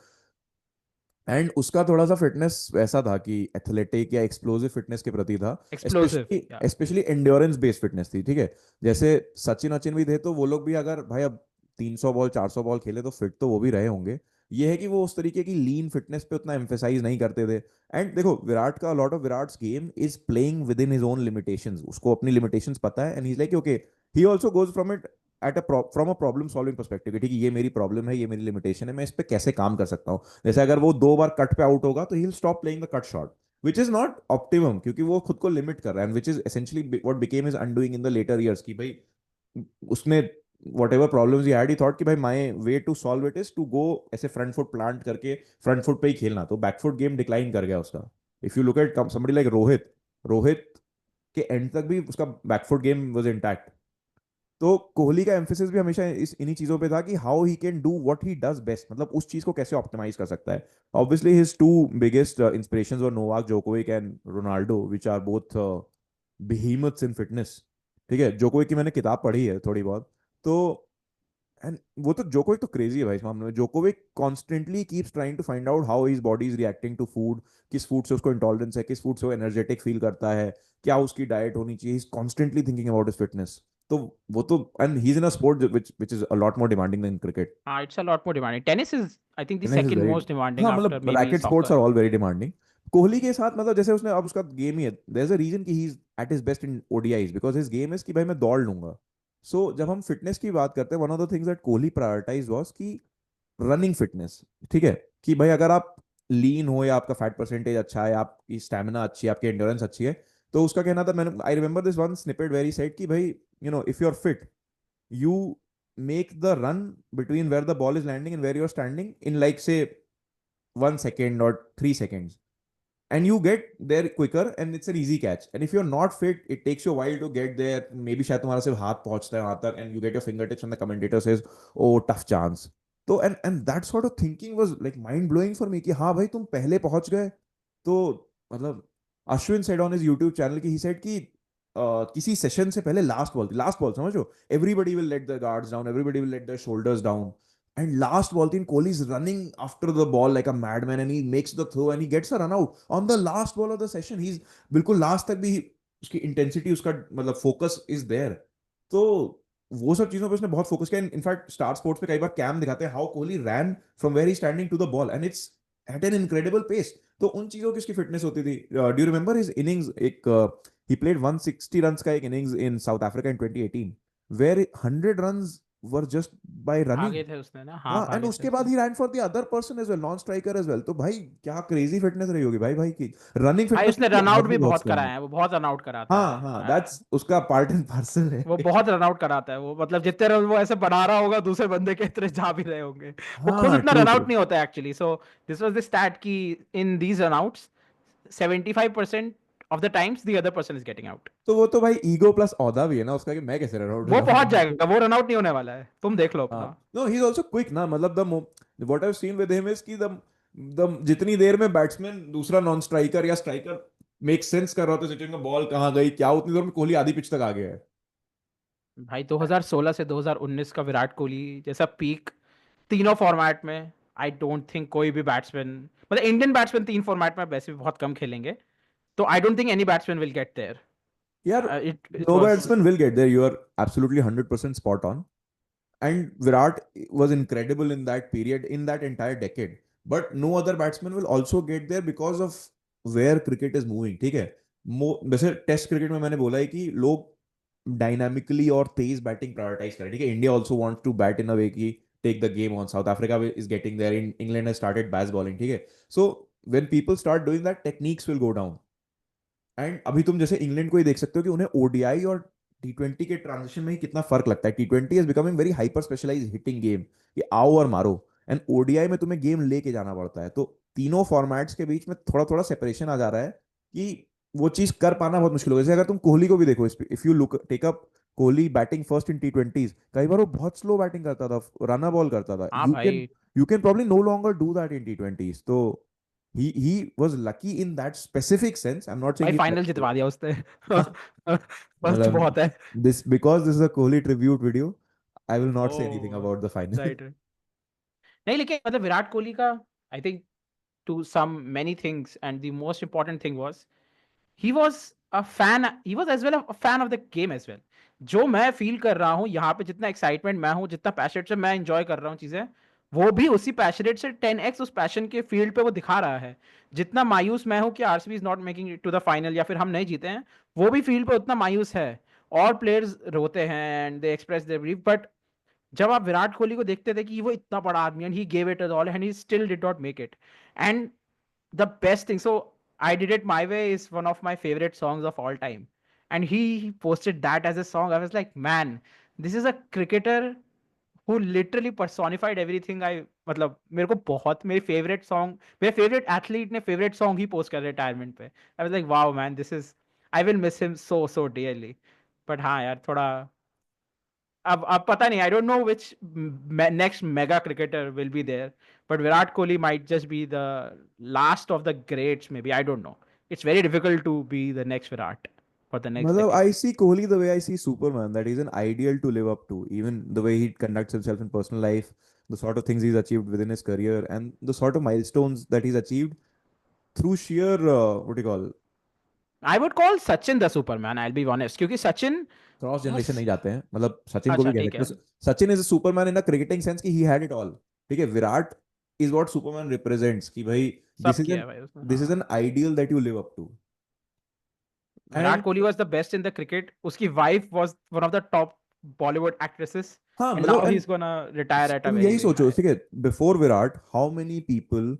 एंड उसका थोड़ा सा फिटनेस वैसा था कि एथलेटिक या एक्सप्लोसिव फिटनेस के प्रति था. Explosive. Specially endurance based fitness थी, ठीक है. जैसे सचिन अचिन भी थे तो वो लोग भी अगर भाई अब 300 बॉल 400 बॉल खेले तो फिट तो वो भी रहे होंगे. ये है कि वो उस तरीके की लीन फिटनेस पे उतना एम्फेसाइज नहीं करते थे. एंड देखो विराट का lot of Virat's game is playing with in his own limitations. उसको अपनी लिमिटेशंस पता है and he is like okay. He also goes from it at a from a problem solving perspective, ठीक है, ये मेरी प्रॉब्लम है, ये मेरी लिमिटेशन है, मैं इस पे कैसे काम कर सकता हूँ. जैसे अगर वो 2 बार कट पे आउट होगा तो he will stop playing the cut shot, which is not optimum क्योंकि वो खुद को लिमिट कर रहा है, which is essentially what became his undoing in the later years की भाई उसने whatever problem he had he thought कि भाई my way to solve it is to go ऐसे फ्रंट फुट प्लांट करके फ्रंट फुट पे ही खेलना, तो बैकफुट गेम डिक्लाइन कर गया उसका. If you look at somebody like Rohit, Rohit के एंड तक भी उसका बैकफुट गेम वाज इंटैक्ट. तो कोहली का एम्फेसिस भी हमेशा इस इन्हीं चीजों पे था कि how he can do what he does best, मतलब उस चीज को कैसे ऑप्टिमाइज कर सकता है. Obviously his two biggest inspirations were Novak Djokovic and Ronaldo which are both behemoths in fitness. ठीक है, जोकोविक की मैंने किताब पढ़ी है थोड़ी बहुत. तो एंड वो तो जोकोविक तो क्रेजी है भाई इस मामले में. Djokovic constantly keeps trying to find out how his body is reacting to food, किस फूड से उसको इंटॉलरेंस है, किस फूड से वो एनर्जेटिक फील करता है, क्या उसकी डाइट होनी चाहिए. He is constantly thinking about his fitness. तो वो तो and he is in a sport which is a lot more demanding than cricket. It's a lot more demanding. Tennis is, I think, the tennis is second very, most demanding हाँ after मतलब maybe racket sports soccer. Are all very demanding. Kohli के साथ मतलब जैसे उसने अब उसका गेम ही है, देयर इज अ रीजन कि he is at his best in ODIs because his game is कि भाई मैं दौड़ लूंगा. सो जब हम फिटनेस की बात करते हैं one of the things that Kohli prioritize was कि रनिंग फिटनेस. ठीक है, कि भाई अगर आप लीन हो या आपका फैट परसेंटेज अच्छा है, आपकी स्टेमिना अच्छी है, आपकी एंड्योरेंस अच्छी है, तो उसका कहना था, मैंने I remember this one snippet very said कि भाई if you are fit you make the run between where the ball is landing and where you're standing in like say 1 second or 3 seconds, and you get there quicker and it's an easy catch. And if you're not fit, it takes you a while to get there. Maybe शायद तुम्हारा सिर्फ हाथ पहुंचता है वहां तक and you get your fingertips and the commentator says oh tough chance. तो and that sort of thinking was like mind blowing for me कि हाँ भाई तुम पहले पहुंच गए. तो मतलब Ashwin said on his YouTube channel कि he said कि किसी सेशन से पहले लास्ट बॉल समझो, everybody will let the guards down, everybody will let the shoulders down, and last ball तीन Kohli is running after the ball like a madman and he makes the throw and he gets a run out on the last ball of the session. He बिल्कुल लास्ट तक भी उसकी इंटेंसिटी उसका मतलब फोकस इज देयर. तो वो सब चीजों पे उसने बहुत फोकस किया. इनफैक्ट स्टार स्पोर्ट्स पे कई बार कैम दिखाते हैं how Kohli ran from very standing to the ball and it's at an incredible pace. तो उन चीजों की उसकी फिटनेस होती थी. Do you remember his innings, एक he played 160 runs का एक innings in South Africa in 2018 where 100 runs were just by running. भागे थे उसने ना, हाँ हाँ एंड भागे थे उसके बाद उसने. ही ran for the other person as well, non striker as well. तो भाई क्या क्रेजी फिटनेस रही होगी भाई भाई की रनिंग भाई फिटनेस उसने की रन आउट हद भी भी बहुत बहुत स्ट्रांग कराया है. है, वो बहुत रन आउट कराता हाँ हाँ है. दैट्स उसका पार्ट एंड पार्सल है. वो बहुत रन आउट कराता है, वो मतलब जितने रन वो ऐसे बना रहा होगा दूसरे बंदे के इतने जा भी रहे होंगे. वो खुद हाँ उतना ट्रू रन ट्रू. आउट नहीं होता है actually. So this was the stat कि in these run outs 75% of the times the other person is getting out. तो वो तो भाई ईगो प्लस औदा भी है ना उसका कि मैं कैसे रन आउट हो वो जाऊंगा पहुंच मैं. जाएगा, वो रन आउट नहीं होने वाला है, तुम देख लो हाँ अपना. No he is also quick ना, मतलब the what I have seen with him is कि द जितनी देर में बैट्समैन दूसरा नॉन स्ट्राइकर या स्ट्राइकर मेक सेंस कर रहा था सिचुएशन में बॉल कहाँ गई क्या, उतनी देर में कोहली आधी पिच तक आ गया है. भाई 2016 से 2019 का विराट कोहली जैसा पीक तीनों फॉर्मेट में, आई डोंट थिंक कोई भी बैट्समैन, मतलब इंडियन बैट्समैन तीन फॉर्मेट में वैसे भी बहुत कम खेलेंगे, तो I don't think any batsman will get there. यार it no was batsman will get there. You are absolutely 100% spot on. And Virat was incredible in that period, in that entire decade. But no other batsman will also get there because of where cricket is moving. ठीक है, वैसे टेस्ट क्रिकेट में मैंने बोला है कि लोग डायनामिकली और तेज बैटिंग प्रायोरिटाइज करें. ठीक है, India also wants to bat in a way की take the game on. South Africa is getting there, England has started Bazballing. ठीक है, so when people start doing that, techniques will go down. And अभी तुम जैसे इंग्लैंड को ही देख सकते हो कि उन्हें ओडीआई और टी20 के ट्रांजिशन में ही कितना फर्क लगता है. टी20 is becoming very hyper specialise hitting game, कि आओ और मारो. एंड ओडीआई में तुम्हें गेम लेके जाना पड़ता है. तो तीनों फॉर्मेट्स के बीच में थोड़ा थोड़ा सेपरेशन आ जा रहा है कि वो चीज कर पाना बहुत मुश्किल हो. जैसे अगर तुम कोहली को भी देखो, if you look take up Kohli batting first in टी20, कई बार वो बहुत स्लो बैटिंग करता था, रन बॉल करता था. हाँ कैन भाई. You can probably no longer do that in टी20. तो he was lucky in that specific sense. I'm not saying भाई he's फाइनल lucky. जितवा दिया उसने. हाँ, बस मतलब बहुत है. this, because this is a Kohli tribute video, I will not say anything oh about the final. Right. नहीं लेकिन मतलब विराट कोहली का I think to some many things and the most important thing was he was a fan, he was as well a fan of the game as well. जो मैं फील कर रहा हूँ यहाँ पे, जितना एक्साइटमेंट मैं हूँ, जितना पैशनेट से मैं इंजॉय कर रहा हूँ चीजें, वो भी उसी पैशनेट से 10x उस पैशन के फील्ड पे वो दिखा रहा है. जितना मायूस मैं हूँ कि RCB is not making it to the final या फिर हम नहीं जीते हैं, वो भी फील्ड पे उतना मायूस है. और प्लेयर्स रोते हैं and they express their grief, but जब आप विराट कोहली को देखते थे कि वो इतना बड़ा आदमी and he gave it all and he still did not make it. And the best thing, so I Did It My Way is one of my favorite songs of all time, and he posted that as a song. I was like, man, this is a cricketer who literally personified everything I, मतलब मेरे को बहुत मेरी फेवरेट सॉन्ग, मेरे फेवरेट एथलीट ने फेवरेट सॉन्ग ही पोस्ट कर रिटायरमेंट पे. I was like wow man, this is, I will miss him so so dearly. But हाँ यार, थोड़ा अब पता नहीं, I don't know which next mega cricketer will be there, but Virat Kohli might just be the last of the greats may be. I don't know, it's very difficult to be the next Virat for the next Matlab, decade. I see Kohli the way I see Superman, that he's an ideal to live up to. Even the way he conducts himself in personal life, the sort of things he's achieved within his career, and the sort of milestones that he's achieved through sheer, what do you call, I would call Sachin the Superman, I will be honest, क्योंकि सचिन क्रॉस जनरेशन was, नहीं जाते हैं. मतलब सचिन को भी अच्छा कह ठीक सकते है. हैं. Sachin is a superman in a cricketing sense कि ही हैड इट ऑल. ठीक है, Virat is what superman represents, कि भाई सब किया है भाई उसने. दिस इज हाँ, an ideal that you live up to. Virat and Kohli was the best in the cricket. उसकी wife was one of the top Bollywood actresses, हाँ, एंड मतलब now he and is gonna retire at अ तुम वेरी यही वेरी सोचो, हाई. ठीक है, before Virat how many people,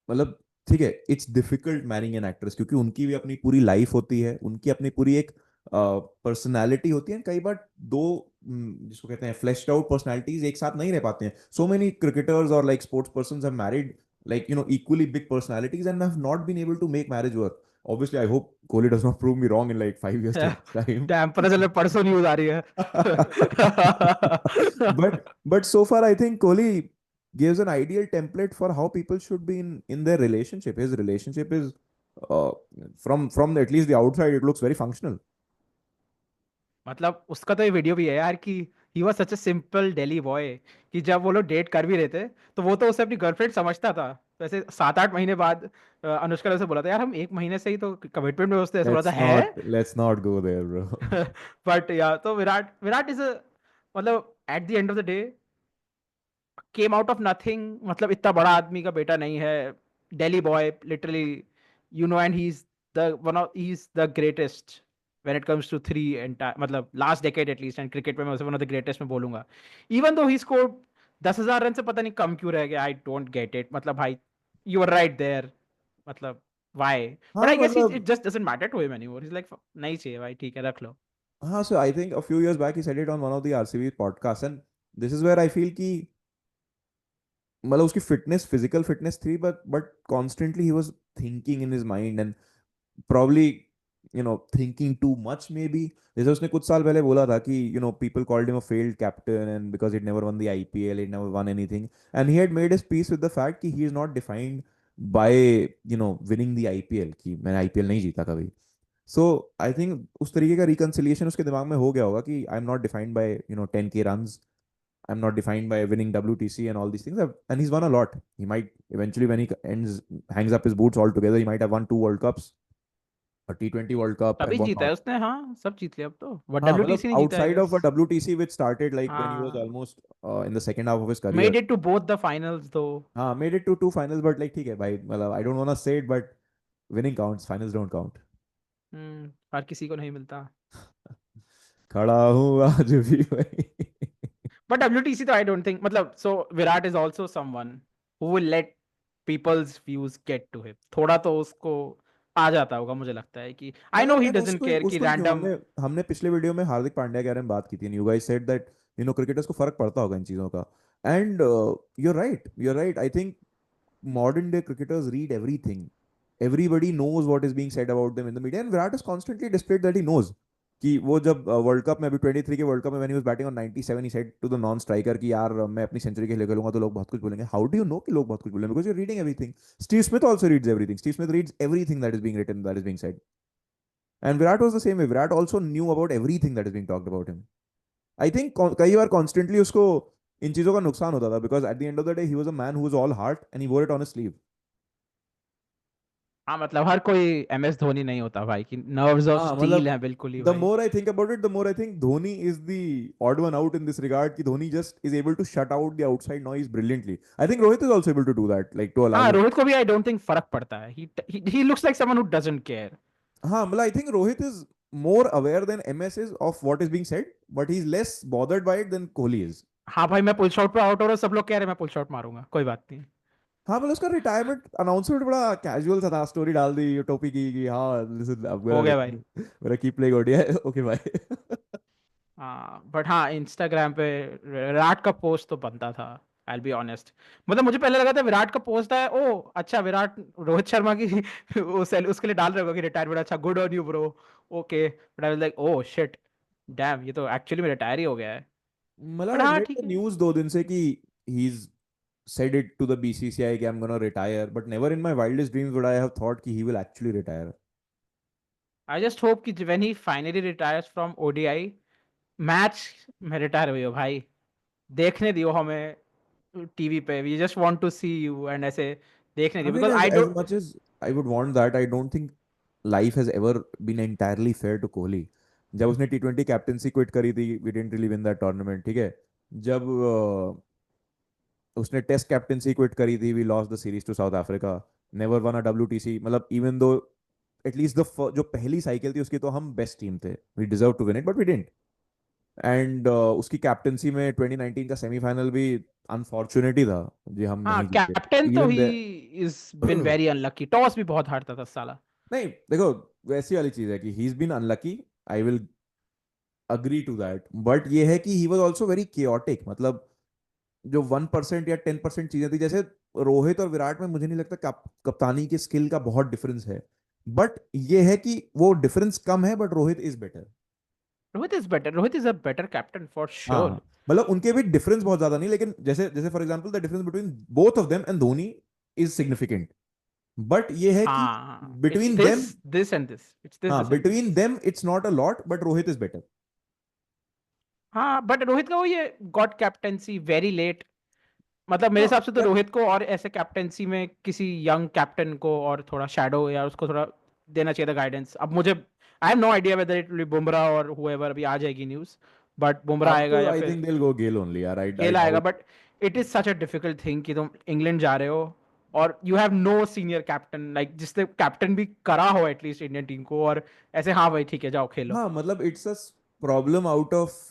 मतलब ठीक है, it's difficult marrying an actress क्योंकि उनकी भी अपनी पूरी लाइफ होती है, उनकी अपनी पूरी एक पर्सनालिटी होती है. कई बार दो जिसको कहते हैं फ्लैश्ड आउट पर्सनालिटीज एक साथ नहीं रह पाते हैं. सो मेनी क्रिकेटर्स और like sports persons have married like equally big personalities and have not been able to make marriage work. Obviously I hope Kohli does not prove me wrong in like 5 years 10 years time. Dam, पता चले परसों न्यूज आ रही है. But so far I think Kohli gives an ideal template for how people should be in their relationship. His relationship is uh, from at least the outside it looks very functional. मतलब उसका तो ये वीडियो भी है यार कि he was such a simple Delhi boy, कि जब वो लोग डेट कर भी रहे थे तो वो तो उसे अपनी गर्लफ्रेंड समझता था. वैसे 7-8 महीने बाद अनुष्का ने उसे बोला था यार हम 1 महीने से ही तो कमिटमेंट में उसने ऐसे बोला था है. Let's not go there, bro. But या तो विराट, विराट इज अ, मतलब at the end of the day came out of nothing. मतलब इतना बड़ा आदमी का बेटा नहीं है, Delhi boy literally, you know, and he is the one of, he is the greatest when it comes to three entire, मतलब last decade at least, and cricket में मैं उसे वन ऑफ द ग्रेटेस्ट में बोलूंगा. Even though he scored 10,000 run से पता नहीं कम क्यों रह गया, आई डोंट गेट इट. मतलब भाई, यू आर राइट देयर, मतलब व्हाई. बट हाँ आई गेस इट मतलब just doesn't matter to him anymore. Is like नहीं चाहिए भाई, ठीक है रख लो. हाँ, so I think a few years back he said it on one of the RCB podcasts, and this is where I feel कि मतलब उसकी फिटनेस, फिजिकल फिटनेस थी, but constantly he was thinking in his mind and probably thinking too much maybe. जैसे उसने कुछ साल पहले बोला था कि people called him a failed captain and because he'd never won the IPL, he'd never won anything, and he had made his peace with the fact कि he is not defined by winning the IPL, कि मैंने IPL नहीं जीता कभी. So I think उस तरीके का reconciliation उसके दिमाग में हो गया होगा कि I'm not defined by 10K runs, I'm not defined by winning WTC and all these things. And he's won a lot. He might eventually, when he hangs up his boots altogether, he might have won 2 World Cups. T20 world cup तभी एंड व्हाट जीता है नॉट. उसने, हाँ सब जीत लिया अब तो, बट हाँ मतलब WTC नहीं जीता है outside of a guess. WTC which started like when he was हाँ, almost in the second half of his career. Made it to both the finals though. हाँ, made it to two finals but like ठीक है भाई, मतलब I don't wanna say it but winning counts, finals don't count. हर किसी को नहीं मिलता। खड़ा हूँ आज भी भाई. बट WTC तो आई डोंट थिंक, मतलब so Virat is also someone who will let people's views get to him, थोड़ा तो उसको आ जाता होगा, मुझे लगता है कि आई नो मतलब ही यार डजंट उसको केयर कि उसको ही क्यों, रैंडम। हमने हमने पिछले वीडियो में हार्दिक पांड्या के बारे में बात की थी. You guys said that cricketers को फर्क पड़ता होगा इन चीजों का. And you are right. I think modern day cricketers read everything. Everybody knows what is being said about them in the media, and Virat has constantly displayed that he knows. कि वो जब वर्ल्ड कप में, अभी 23 के वर्ल्ड कप में when he was batting on 97, he said to the non striker कि यार मैं अपनी सेंचुरी के लिए खेलूंगा तो लोग बहुत कुछ बोलेंगे. How do you know कि लोग बहुत कुछ बोलेंगे? Because you're reading everything. Steve Smith also reads everything. Steve Smith reads everything that is being written, that is being said. And Virat was the same way. Virat also knew about everything that is being talked about him. I think कई बार constantly उसको इन चीजों का नुकसान होता था, because at the end of the day he was a man who was all heart and he wore it on his sleeve. हाँ मतलब हर कोई MS धोनी नहीं होता भाई, कि नर्व्स ऑफ हाँ स्टील मतलब है बिल्कुल ही the भाई। more I think about it, the more I think Dhoni is the odd one out in this regard. कि Dhoni just is able to shut out the outside noise brilliantly. I think Rohit is also able to do that, like to a large हाँ extent. रोहित को भी आई डोंट थिंक फर्क पड़ता है, he looks like someone who doesn't care. हाँ मतलब I think Rohit is more aware than MS is of what is being said, but he's less bothered by it than Kohli is. हाँ भाई, मैं पुल शॉट पे आउट हो रहा हूँ, सब लोग कह रहे हैं मैं पुल शॉट मारूंगा, कोई बात नहीं। हाँ मतलब उसका रिटायरमेंट अनाउंसमेंट बड़ा कैजुअल सा था. स्टोरी डाल दी टोपी की हाँ दिस इज हो गया भाई। मेरा कीप प्लेइंग ओडीआई. ओके भाई. हाँ बट हाँ, इंस्टाग्राम पे विराट का पोस्ट तो बनता था, आई बी ऑनेस्ट। मतलब मुझे पहले लगा था विराट का पोस्ट है, ओ अच्छा विराट रोहित शर्मा की वो उसके लिए डाल रहे होगा कि रिटायरमेंट, अच्छा good on you bro, okay, but I was like oh shit, dam ये तो एक्चुअली में रिटायर ही हो गया है। मतलब बट आई हाँ रेड ठीक द है। न्यूज़ 2 दिन से कि he's said it to the BCCI कि I'm gonna retire, but never in my wildest dreams would I have thought कि he will actually retire. I just hope कि when he finally retires from ODI match में रिटायर हुई हो भाई, देखने दियो हमें टीवी पे, we just want to see you and ऐसे देखने I दियो, mean, because as I as don't. much as I would want that, I don't think life has ever been entirely fair to Kohli. जब उसने T20 कैप्टनसी क्विट करी थी, we didn't really win that tournament. ठीक है. जब उसने टेस्ट कैप्टनसी क्विट करी थी, we lost the series to South Africa. Never won a WTC. मतलब even though at least जो पहली साइकिल थी उसकी तो हम बेस्ट टीम थे, we deserved to win it but we didn't. And उसकी कैप्टनसी में 2019 का सेमीफाइनल भी अनफॉर्चुनेट ही था जी, हम हाँ नहीं जीते. कैप्टन तो even he is been very unlucky, toss भी बहुत हारता था साला। नहीं देखो, वैसी वाली चीज है कि he is been unlucky. I will agree to that, but ये है कि he was also very chaotic. मतलब जो 1% या 10% चीजें थी, जैसे रोहित और विराट में मुझे नहीं लगता कप्तानी के स्किल का बहुत डिफरेंस है. बट ये है कि वो डिफरेंस कम है, but Rohit is better. Rohit is better, Rohit is a better captain for हाँ श्योर। मतलब उनके भी डिफरेंस बहुत ज्यादा नहीं, लेकिन जैसे जैसे for example the difference between both of them and Dhoni is significant. But ये है कि हाँ it's between this them, this and this, it's हाँ this and between this. Them it's not a lot, but Rohit is better. हाँ बट रोहित का वो ये गॉट कैप्टेंसी वेरी लेट, मतलब मेरे हाँ हिसाब से तो यार. रोहित को और ऐसे कैप्टेंसी में किसी यंग कैप्टन को और थोड़ा शैडो या उसको थोड़ा देना चाहिए था गाइडेंस। अब मुझे I have no idea whether it will be Bumrah और हुएवर, अभी आ जाएगी न्यूज़, बट बुमराह अब आएगा तो या आई फिर think they will go Gill only यार. आई गेल आएगा। Doubt. But it is such a difficult thing कि तुम इंग्लैंड जा रहे हो और you have no senior captain, like जिसने कैप्टन भी करा हो एटलीस्ट इंडियन टीम को, और ऐसे हाँ भाई ठीक है जाओ खेलो। हाँ मतलब it's a problem out of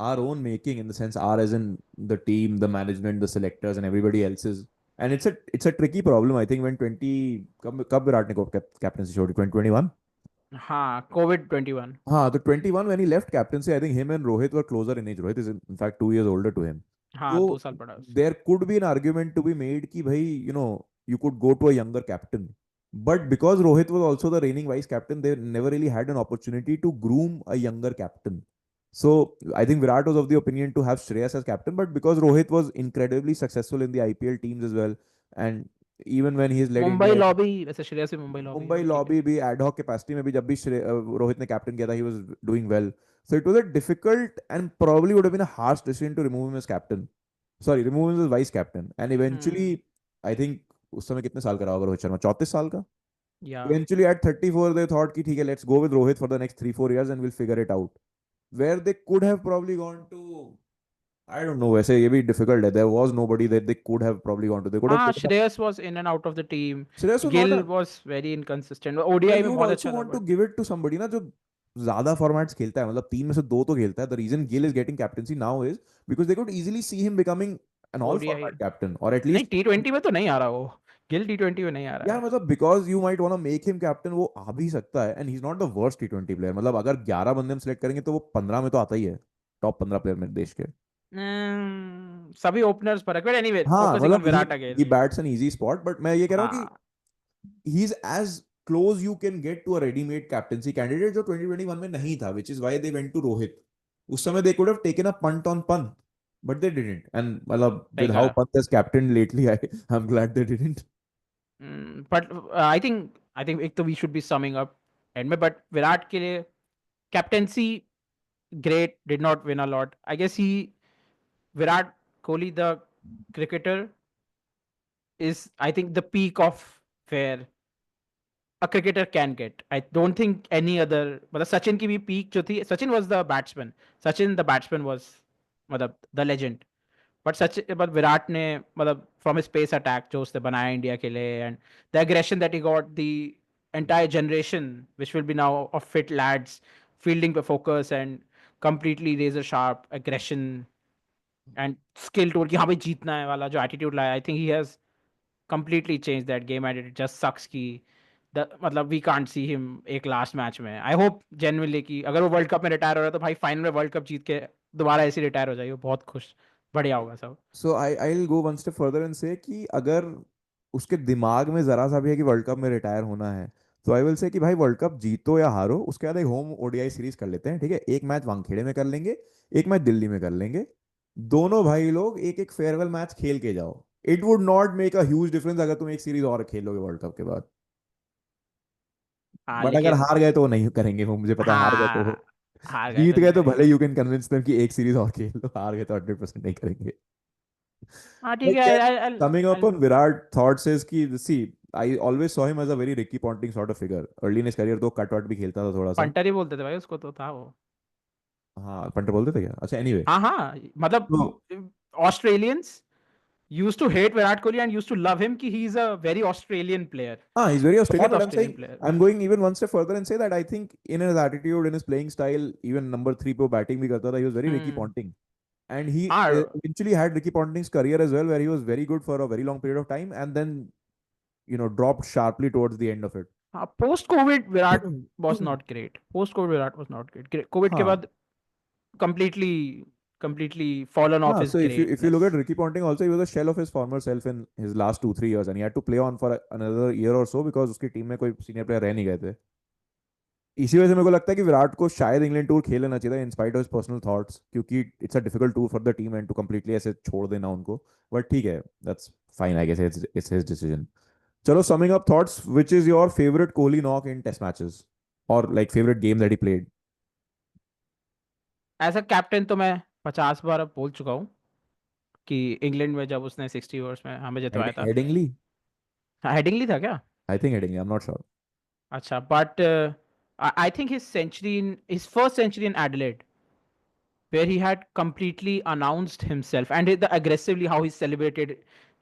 our own making, in the sense our as in the team, the management, the selectors and everybody else's. And it's a tricky problem. I think when 20 कब विराट ने कैप्टनसी छोड़ी, 2021. हाँ COVID-21। हाँ तो 21 when he left captaincy, I think him and Rohit were closer in age. Rohit is in fact 2 years older to him. हाँ So 2 साल बड़ा है उससे। there could be an argument to be made कि भाई you could go to a younger captain. But because Rohit was also the reigning vice captain, they never really had an opportunity to groom a younger captain. So I think Virat was of the opinion to have Shreyas as captain, but because Rohit was incredibly successful in the IPL teams as well, and even when he's led Mumbai India, lobby, वैसे श्रेयस भी मुंबई लॉबी है मुंबई तो ठीक है। लॉबी भी एडहॉक कैपेसिटी में भी जब भी रोहित ने कैप्टन किया था, he was doing well. So it was a difficult and probably would have been a harsh decision to remove him as captain, sorry remove him as vice captain. And eventually hmm. I think उस समय कितने साल का रहा होगा रोहित शर्मा, 34 साल का. Yeah. Eventually at 34 they thought कि ठीक है, let's go with Rohit for the next 3-4 years and we'll figure it out. Where they could have probably gone to, I don't know, वैसे ये भी difficult है. There was nobody that they could have probably gone to. They could have हाँ, taken up Shreyas was in and out of the team. Shreyas was not Gill a, was very inconsistent. but ODI you में would बहुत also अच्छा था, want to but give it to somebody ना जो ज्यादा फॉर्मेट्स खेलता है. मतलब तीन में से दो तो खेलता है. The reason Gill is getting captaincy now is because they could easily see him becoming an all ODI format captain or at नहीं, least, T20 में तो नहीं आ रहा वो. गिल T20 में नहीं आ रहा यार है. मतलब because you might want make him captain, वो आ भी सकता है. And he is not the worst T20 player. मतलब अगर 11 बंदे हम सेलेक्ट करेंगे तो वो 15 में तो आता ही है, टॉप 15 प्लेयर में देश के. सभी ओपनर्स फर्क, बट एनीवे हाँ फोकसिंग ऑन मतलब Virat he again. Bats an easy spot. But मैं ये कह रहा हूँ कि हाँ. He is as close you can get to a readymade captaincy candidate जो 2021 में नहीं था, which is why they went to Rohit. उस समय they could have taken a punt on Pant, but they didn't. And मतलब सही विद हाउ कहा. Pant has captain lately, I am glad they didn't. But I think एक तो we should be summing up end में, बट विराट के लिए captaincy great, did not win a lot. I guess Virat Kohli, the cricketer, is, I think, the peak of where a cricketer can get. I don't think any other. मतलब सचिन की भी peak जो थी, Sachin was the batsman. Sachin the batsman was मतलब the legend. But विराट ने मतलब from his pace attack जो उसने बनाया इंडिया के लिए, and the aggression that he got, the entire generation which will be now of fit lads, fielding पे focus and completely razor sharp aggression and skill tool कि हाँ भाई जीतना है वाला जो attitude लाया, I think he has completely changed that game and it just sucks कि मतलब we can't see him एक last match में. I hope genuinely कि अगर वो वर्ल्ड कप में रिटायर हो रहा है तो भाई फाइनल में वर्ल्ड कप जीत के दोबारा ऐसे रिटायर हो जाए, वो बहुत खुश, बढ़िया होगा सब. So I will go one step further and say कि अगर उसके दिमाग में जरा सा भी है कि वर्ल्ड कप में रिटायर होना है, तो आई विल से कि भाई वर्ल्ड कप जीतो या हारो, उसके बाद एक होम ओडीआई सीरीज कर लेते हैं. ठीक है, एक मैच वानखेड़े में कर लेंगे, एक मैच दिल्ली में कर लेंगे. दोनों भाई लोग एक एक फेयरवेल मैच खेल के जाओ. It would not make a huge difference अगर तुम एक सीरीज और खेलोगे वर्ल्ड कप के बाद. हाँ बट अगर लेकिन हार गए तो वो नहीं करेंगे, वो मुझे पता है. हार गए तो हाँ, हार गए जीत तो गए नहीं तो भले करेंगे. यू कैन कन्विंस देम कि एक सीरीज और खेल लो. हार गए तो 100% नहीं करेंगे. हाँ ठीक But है. then coming up on Virat thoughts is कि see, I always saw him as a very Ricky Ponting sort of figure. Early in his career तो कट वट भी खेलता था थोड़ा सा. पंटर ही बोलते थे भाई उसको, तो था वो. हाँ पंटर बोलते थे क्या? अच्छा anyway. हाँ हाँ, तो मतलब Australians used to hate Virat Kohli and used to love him कि he is a very Australian player. हाँ he's very Australian, बहुत but I'm Australian saying player. I'm going even one step further and say that I think in his attitude, in his playing style, even number three पे वो batting भी करता था, he was very Ricky hmm. Ponting. And he हाँ. eventually had Ricky Ponting's career as well, where he was very good for a very long period of time and then dropped sharply towards the end of it. हाँ, post Covid Virat was not great. Post COVID Virat was not great. Covid के हाँ बाद completely completely fallen off हाँ, his so if you look greatness. at Ricky Ponting also, he was a shell of his former self in his last 2-3 years, and he had to play on for another year or so because उसकी टीम में कोई सीनियर प्लेयर रह नहीं गए थे. इसी वजह से मेरे को लगता है कि विराट को शायद इंग्लैंड टूर खेल लेना चाहिए था in spite of his personal thoughts, क्योंकि it's a difficult tour for the team and to completely ऐसे छोड़ देना उनको. बट ठीक है, that's fine, I guess it's his decision. चलो, summing up thoughts, which is your favourite Kohli knock in test matches और like favourite game that he played? As a captain तो मैं 50 बार अब बोल चुका हूँ कि इंग्लैंड में जब उसने 60 ओवर्स में हमें जितवाया था. हेडिंगली, हाँ, हेडिंगली था क्या? I think Headingley, I am not sure. अच्छा, but I think his first century in Adelaide, where he had completely announced himself and the aggressively how he celebrated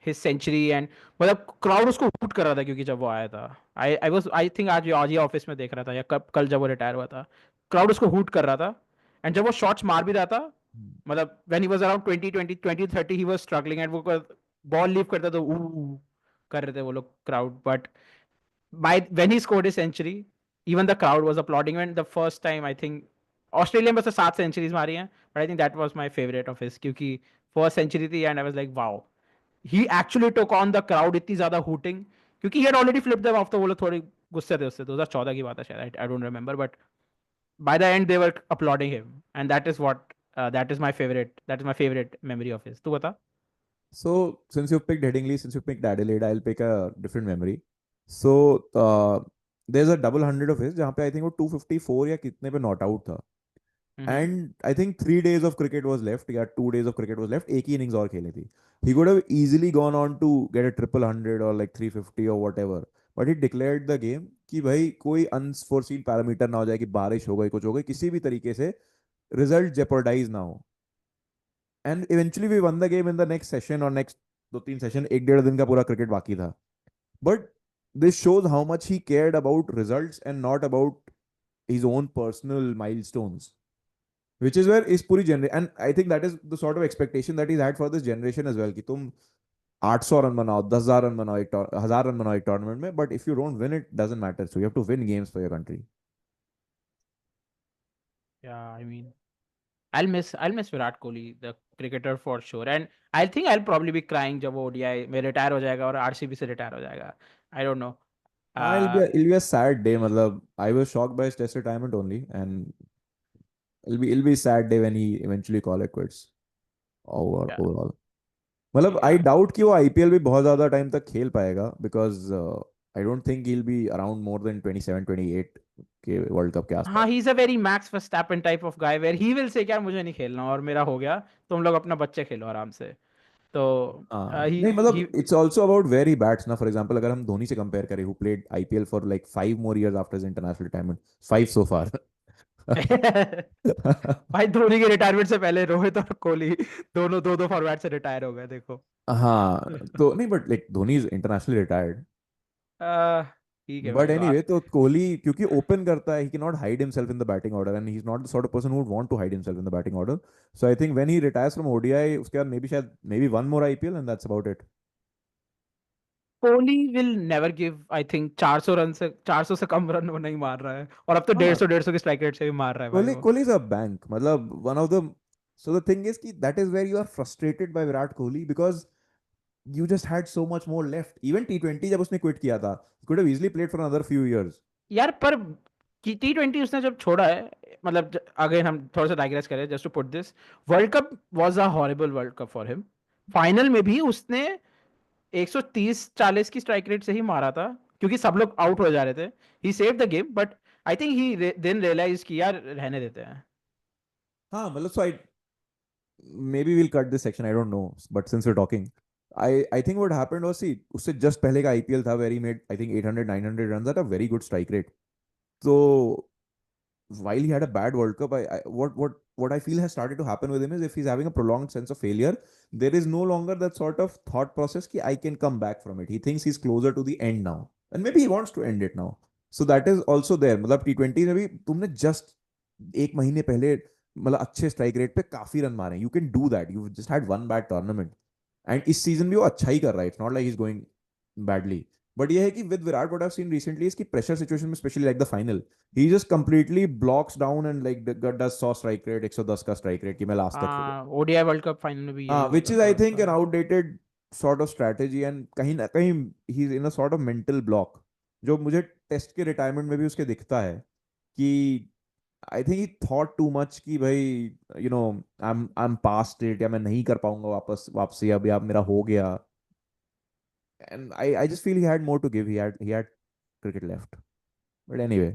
his century and मतलब crowd उसको हूट कर रहा था क्योंकि जब वो आया था. I think आज ही ऑफिस में देख रहा था या कब कल जब वो रिटायर हुआ था, crowd उसको हूट कर रहा था. एंड जब वो शॉट्स मार भी रहा था, मतलब when he was around 20 30 he was struggling and वो बॉल लीव करता तो कर रहे थे वो लोग crowd. But by when he scored his century, even the crowd was applauding. And the first time I think Australia में से 7 सेंचुरीज मारी हैं, but I think that was my favourite of his क्योंकि फर्स्ट सेंचुरी थी and I was like wow, he actually took on the crowd. इतनी ज्यादा हूटिंग क्योंकि he had already flipped them of, तो वो लोग थोड़े गुस्से थे उससे. 2014 की बात है शायद, I don't remember, but by the and they were uploading him and that is my favourite memory of his. तू बता. So, since you picked Headingley, since you picked Adelaide, I'll pick a different memory. So, there's a double hundred of his जहाँ पे I think वो 254 या कितने पे नॉट आउट था. And I think 3 days of cricket was left, या 2 days of cricket was left. एक ही innings और खेली थी. He could have easily gone on to get a triple hundred or like 350 or whatever. But he declared the game कि भाई कोई अनफोर्सीन पैरामीटर ना हो जाए, कि बारिश हो गई, कुछ हो गई, किसी भी तरीके से रिजल्ट जेपरडाइज ना हो। And eventually we won the game in the next session, और नेक्स्ट 2-3 सेशन, 1-1.5 दिन का पूरा क्रिकेट बाकी था। But this shows how much he cared about results and not about his own personal milestones, which is where is पूरी generation, and I think that is the sort of expectation that he's had for this generation as well, कि तुम 800 रन बनाओ, 10,000 रन बनाओ, 1,000 रन बनाओ एक टूर्नामेंट में, but if you don't win it doesn't matter, so you have to win games for your country. Yeah, I mean, I'll miss Virat Kohli, the cricketer for sure, and I think I'll probably be crying जब वो ODI में retire हो जाएगा और RCB से retire हो जाएगा. I don't know. हाँ, Uh, it'll be a sad day, मतलब I was shocked by his test retirement only, and it'll be a sad day when he eventually call it quits yeah, overall। मतलब आई yeah. डाउट कि वो आईपीएल भी बहुत ज्यादा टाइम तक खेल पाएगा, because I don't think he will be around more than 27-28 के वर्ल्ड कप के आसपास। हाँ, he's a very Max Verstappen type of guy where he will say क्या मुझे नहीं खेलना और मेरा हो गया, तुम लोग अपना बच्चे खेलो आराम से। तो हाँ he नहीं, he मतलब it's also about where he bats ना। फॉर एग्जाम्पल अगर हम धोनी से कंपेयर करें, who played IPL for like 5 more years after his international retirement, 5 so far। भाई धोनी के रिटायरमेंट से पहले रोहित और कोहली दोनों दो दो फॉर्मेट से रिटायर हो गए देखो। हाँ तो नहीं, but like Dhoni is internationally retired. Ah, ठीक है बट भाई एनीवे, बात। तो कोहली क्योंकि ओपन करता है, he can not hide himself in the batting order, and he is not the sort of person who would want to hide himself in the batting order. So I think when he retires from ODI, उसके बाद मे बी शायद may be one more IPL and that's about it. Kohli will never give, I think 400 run से 400 से कम रन वो नहीं मार रहा है, और अब तो हाँ, 150 की स्ट्राइक रेट से भी मार रहा है भाई कोहली वो। कोहली इज अ बैंक, मतलब one of the, so the thing is कि that is where you are frustrated by Virat Kohli, because you just had so much more left. Even T20 जब उसने क्विट किया था, he could have easily played for another few years। यार पर T20 उसने जब छोड़ा है, मतलब अगेन हम थोड़ा सा डाइग्रेस करें just to put this, world cup was a horrible world cup for him. Final में भी उसने 130-40 की स्ट्राइक रेट से ही मारा था, क्योंकि सब लोग आउट हो जा रहे थे। He save the game, but I think he then realize कि यार रहने देते हैं। हाँ मतलब, so I maybe we'll cut this section, I don't know, but since we're talking, I think what happened was, see, उससे just पहले का आईपीएल था where he made I think 800-900 runs at a very good strike rate। So while he had a bad World Cup, what I feel has started to happen with him is, if he's having a prolonged sense of failure, there is no longer that sort of thought process कि I can come back from it. He thinks he's closer to the end now, and maybe he wants to end it now. So that is also there। मतलब T20 में भी तुमने just एक महीने पहले मतलब अच्छे स्ट्राइक रेट पे काफी रन मारे, you can do that, you just had one bad tournament. And इस सीजन भी वो अच्छा ही कर रहा है, it's not like he is going badly. But ये है कि with Virat, what I have scene recently is कि प्रेशर सिचुएशन में, specially like the final, he just completely blocks down and like does 100 strike rate, 110 का strike rate कि मैं लास्ट तक खेलूं। हाँ, ओडीआई वर्ल्ड कप फाइनल में भी यही हाँ, हुआ which था is I थोड़ा think सा। an outdated sort of strategy, and कहीं ना कहीं he's in a sort of mental block, जो मुझे टेस्ट के रिटायरमेंट में भी उसके दिखता है कि आई थिंक ही थॉट टू मच कि भाई आई एम पास्ट इट, या मैं नहीं कर पाऊंगा वापसी, अभी अब मेरा हो गया। And I just feel he had more to give, he had cricket left, but anyway.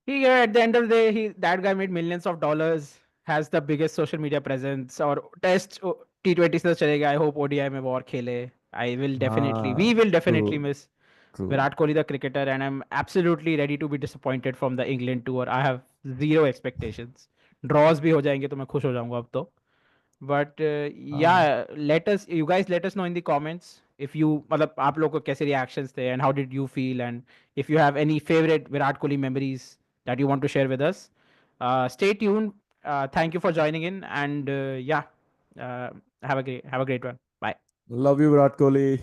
ठीक है, at the end of the day, that guy made millions of dollars, has the biggest social media presence, और टेस्ट T20 से तो चलेगा, आई होप ओडीआई में वो और खेले। आई विल डेफिनेटली, वी हाँ, will true, definitely miss true. Virat Kohli, the cricketer, and I'm absolutely ready to be disappointed from the England tour. I have zero expectations. Draws भी हो जाएंगे तो मैं खुश हो जाऊंगा अब तो। But हाँ, yeah, you guys let us know in the comments if you, मतलब आप लोग को कैसे reactions थे, and how did you feel, and if you have any favorite Virat Kohli memories that you want to share with us. Stay tuned. Thank you for joining in, and yeah, have a great one. Bye. Love you Virat Kohli.